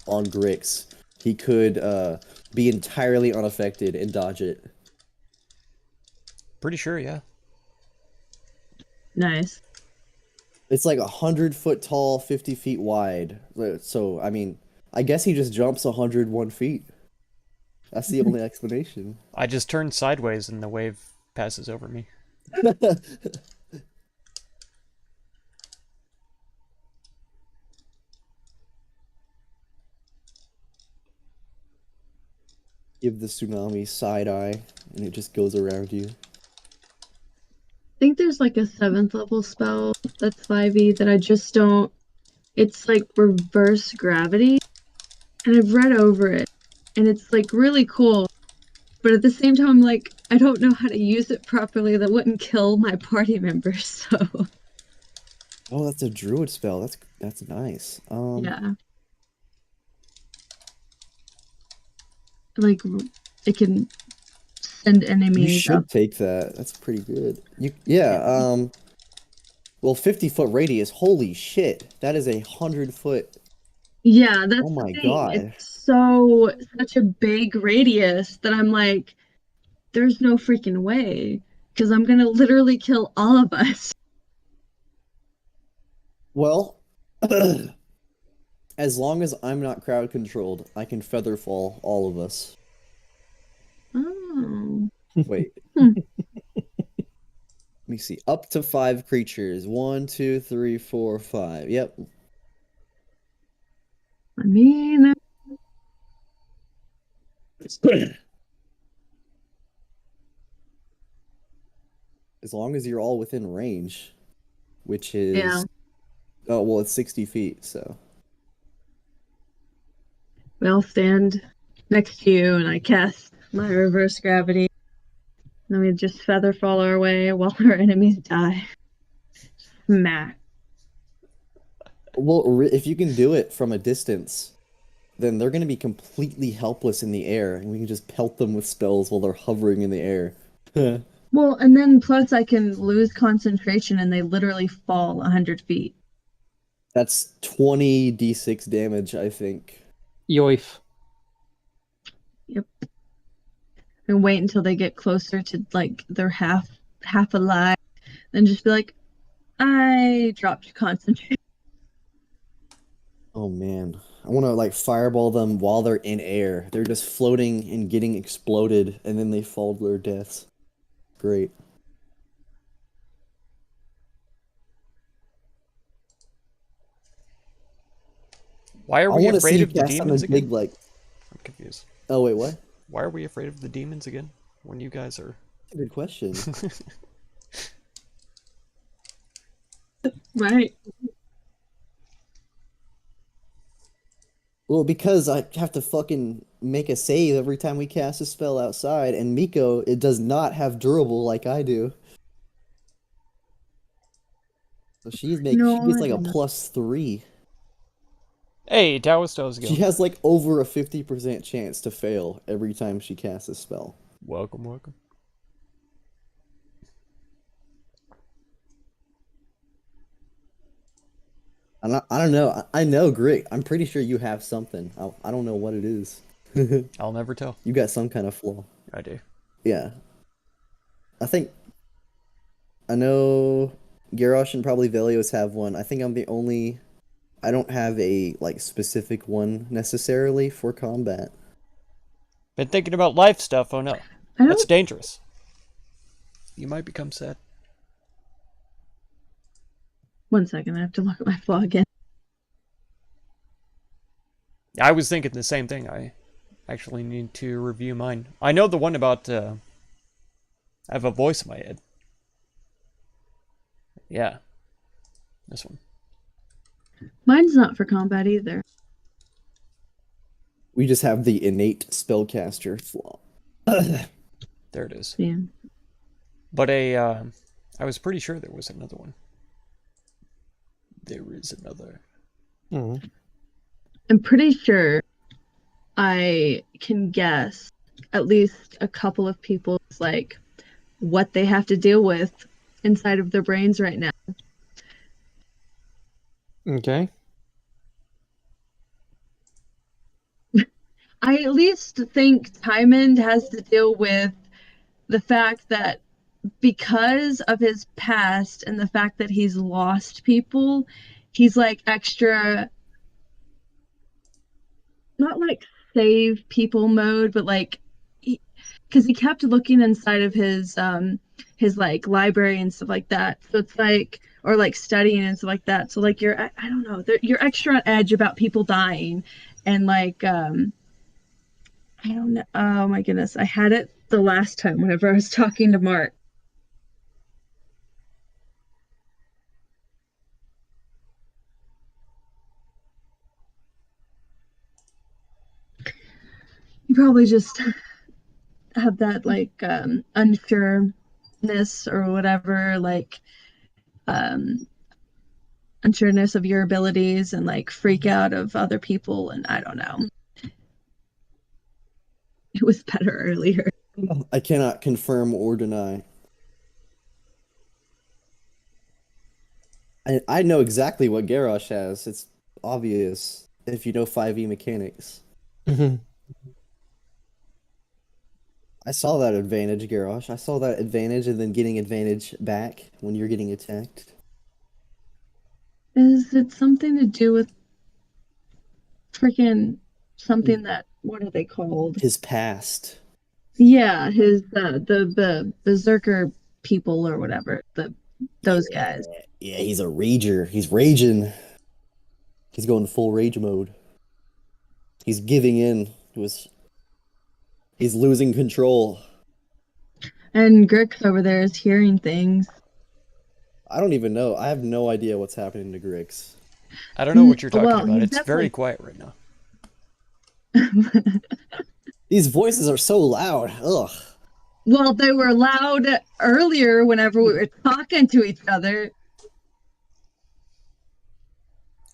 on Grix, he could be entirely unaffected and dodge it. Pretty sure, yeah. Nice. It's like 100-foot tall, 50 feet wide. So, I mean, I guess he just jumps 101 feet. That's the only explanation. I just turn sideways and the wave passes over me. Give the tsunami side eye, and it just goes around you. I there's like a 7th level spell that's 5e that I just don't. It's like reverse gravity, and I've read over it, and it's like really cool. But at the same time, I'm like, I don't know how to use it properly. That wouldn't kill my party members. So Oh, that's a druid spell. That's nice. yeah, like it can send You enemies should up. take that. That's pretty good. Yeah. Well, 50-foot radius. Holy shit! That is 100-foot. Yeah, that's Oh the my thing. god. It's such a big radius that I'm like, there's no freaking way, because I'm gonna literally kill all of us. Well, as long as I'm not crowd controlled, I can feather fall all of us. Oh. Wait. Hmm. Let me see. Up to 5 creatures. 1, 2, 3, 4, 5. Yep. I mean, As long as you're all within range, which is yeah. oh well, it's 60 feet, so I'll stand next to you and I cast my reverse gravity. Then we just feather fall our way while our enemies die. Smack. well, if you can do it from a distance, then they're going to be completely helpless in the air, and we can just pelt them with spells while they're hovering in the air. Well, and then plus I can lose concentration and they literally fall 100 feet. That's 20 d6 damage, I think. Yoif. Yep. And wait until they get closer to like they're half alive, then just be like, I dropped concentration. Oh man, I want to like fireball them while they're in air. They're just floating and getting exploded, and then they fall to their deaths. Great. Why are I we want to see afraid you of the cast demons something again? big like. I'm confused. Oh wait, what? Why are we afraid of the demons again? When you guys are... That's a good question. Right. Well, because I have to fucking make a save every time we cast a spell outside, and Miko, it does not have durable like I do. So she No, gets I like a don't. +3. Hey, Taoist She Guild. has like over a 50% chance to fail every time she casts a spell. Welcome, welcome. I don't know. I know, Grit. I'm pretty sure you have something. I don't know what it is. I'll never tell. You got some kind of flaw. I do. Yeah. I know Garrosh and probably Velios have one. I think I'm the only. I don't have a like specific one necessarily for combat. Been thinking about life stuff, oh no. I That's don't. dangerous. You might become sad. One second, I have to look at my flaw again. I was thinking the same thing. I actually need to review mine. I know the one about, I have a voice in my head. Yeah. This one. Mine's not for combat either. We just have the innate spellcaster flaw. There it is. Yeah. But I was pretty sure there was another one. There is another. Mhm. I'm pretty sure I can guess at least a couple of people's like what they have to deal with inside of their brains right now. Okay. I at least think Tymond has to deal with the fact that because of his past and the fact that he's lost people, he's like extra, not like save people mode, but like because he kept looking inside of his like library and stuff like that. So it's like, or like studying and stuff like that. So like I don't know, you're extra on edge about people dying, and like I don't know. Oh my goodness, I had it the last time whenever I was talking to Mark. You probably just have that like unsureness or whatever, like um unsureness of your abilities and like freak out of other people, and I don't know. It was better earlier. I cannot confirm or deny. I know exactly what Garrosh has. It's obvious if you know 5e mechanics. I saw that advantage, Garrosh. I saw that advantage and then getting advantage back when you're getting attacked. Is it something to do with freaking something that, what are they called? His past. Yeah, his the berserker people or whatever. Those guys. Yeah, he's a rager. He's raging. He's going full rage mode. He's giving in to his. He's losing control. And Grix over there is hearing things. I don't even know. I have no idea what's happening to Grix. I don't know what you're talking Well, about. he's It's very definitely- quiet right now. These voices are so loud. Ugh. Well, they were loud earlier whenever we were talking to each other.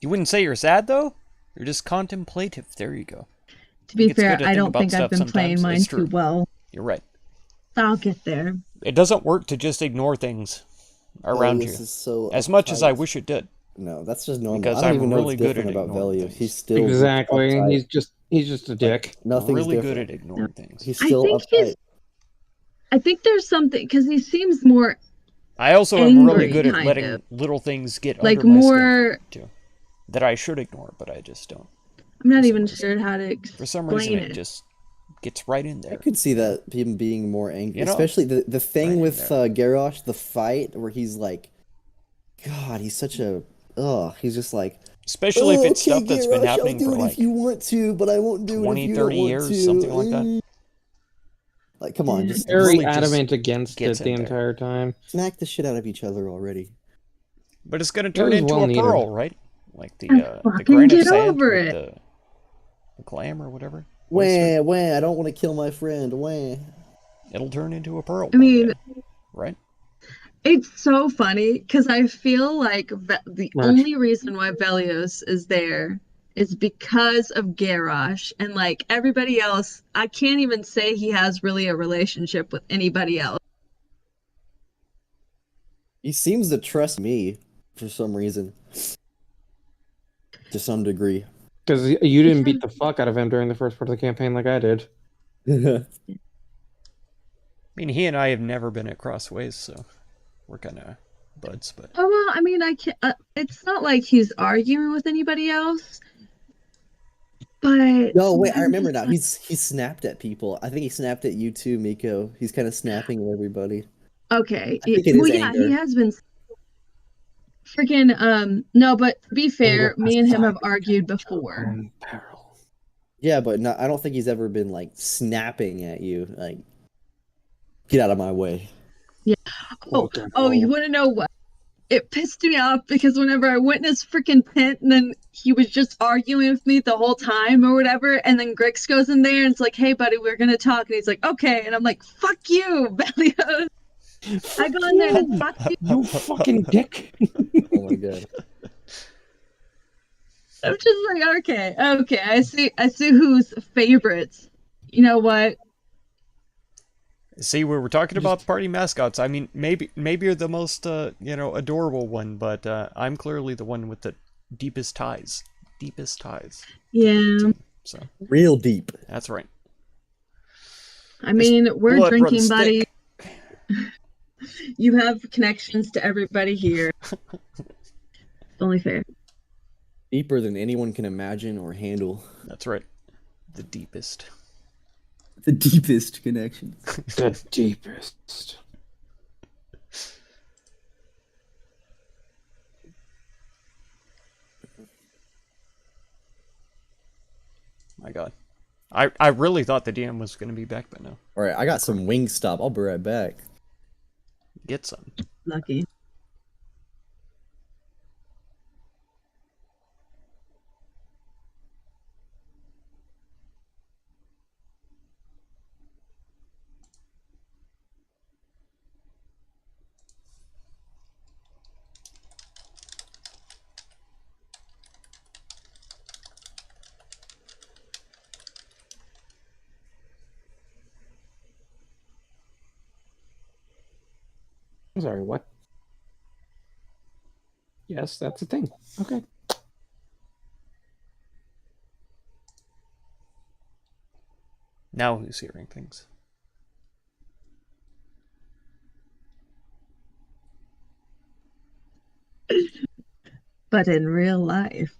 You wouldn't say you're sad though? You're just contemplative. There you go. To be think it's fair, good to I think don't about think I've stuff been playing sometimes. mine It's too true. well. You're right. I'll get there. It doesn't work to just ignore things around you. Velius is so As much as I uptight. wish it did. No, that's just normal. Because I don't I'm even know really what's good different at about ignoring Velius. things. He's still Exactly. uptight. He's just a dick. Nothing's Really different. good at ignoring things. He's I still think uptight. I think there's something because he seems more I also am really angry, good at kind letting of. little things get like under my skin more. too. That I should ignore, but I just don't. I'm not for some even reason. sure how to For some reason, explain it it. just gets right in I there. could see that him being more angry, You know, especially the thing right in with there. Garrosh, the fight where he's like, God, he's such a he's just like, Especially if "Oh, it's okay, stuff that's been Garrosh, happening I'll do for it like if you want to, but I won't do 20, it if you 30 don't want years, to." something like that. Like, come on, just Very really just adamant against gets it the in there. entire time. smack the shit out of each other already. But it's gonna It turn was into well a needed. pearl, right? Like the Fucking grain of get sand over with it. the clam or whatever. Oyster. Wah, I don't want to kill my friend. Wah. It'll turn into a pearl. I one mean, day, right? it's so funny because I feel like the Merch. only reason why Velios is there is because of Garrosh, and like everybody else, I can't even say he has really a relationship with anybody else. He seems to trust me for some reason. To some degree. Because you didn't beat the fuck out of him during the first part of the campaign like I did. I mean, he and I have never been at crossways, so we're kind of buds. But Oh well, I mean, I can't. It's not like he's arguing with anybody else, but No, wait, I I'm remember just now. He snapped at people. I think he snapped at you too, Miko. He's kind of snapping at everybody. okay. I think it Well, is yeah, he anger. has been freaking. No, but to be fair, me and him have argued before. Peril. Yeah, but no, I don't think he's ever been like snapping at you. Like, get out of my way. Oh, you want to know what? It pissed me off because whenever I went in his freaking tent and then he was just arguing with me the whole time or whatever, and then Grix goes in there and it's like, "Hey, buddy, we're gonna talk," and he's like, "Okay," and I'm like, "Fuck you, Velios." I go in there to fuck you. You fucking dick. Oh my god. I'm just like, okay, I see who's favorites. You know what? see, we were talking about party mascots. I mean, maybe you're the most adorable one, but I'm clearly the one with the deepest ties. Deepest ties. Yeah. So Real deep. that's right. I mean, we're blood drinking runs buddies. thick. You have connections to everybody here. It's only fair. Deeper than anyone can imagine or handle. That's right. The deepest. The deepest connections. The deepest. My God. I really thought the DM was going to be back, but no. Alright, I got some Wingstop. I'll be right back. Get some. Lucky. I'm sorry, what? Yes, that's a thing. Okay. Now who's hearing things? But in real life.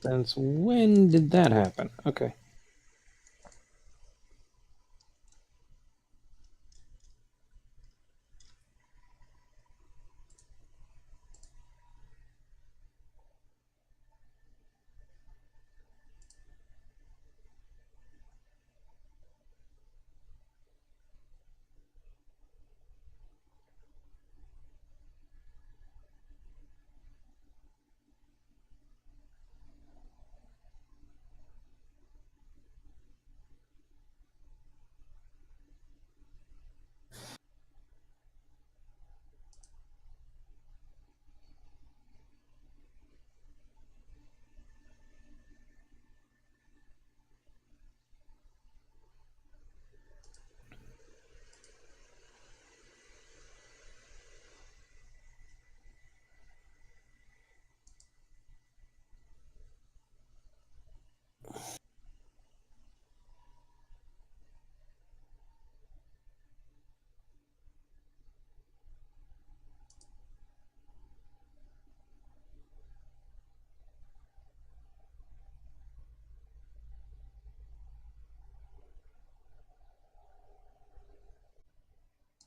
Since when did that happen? Okay.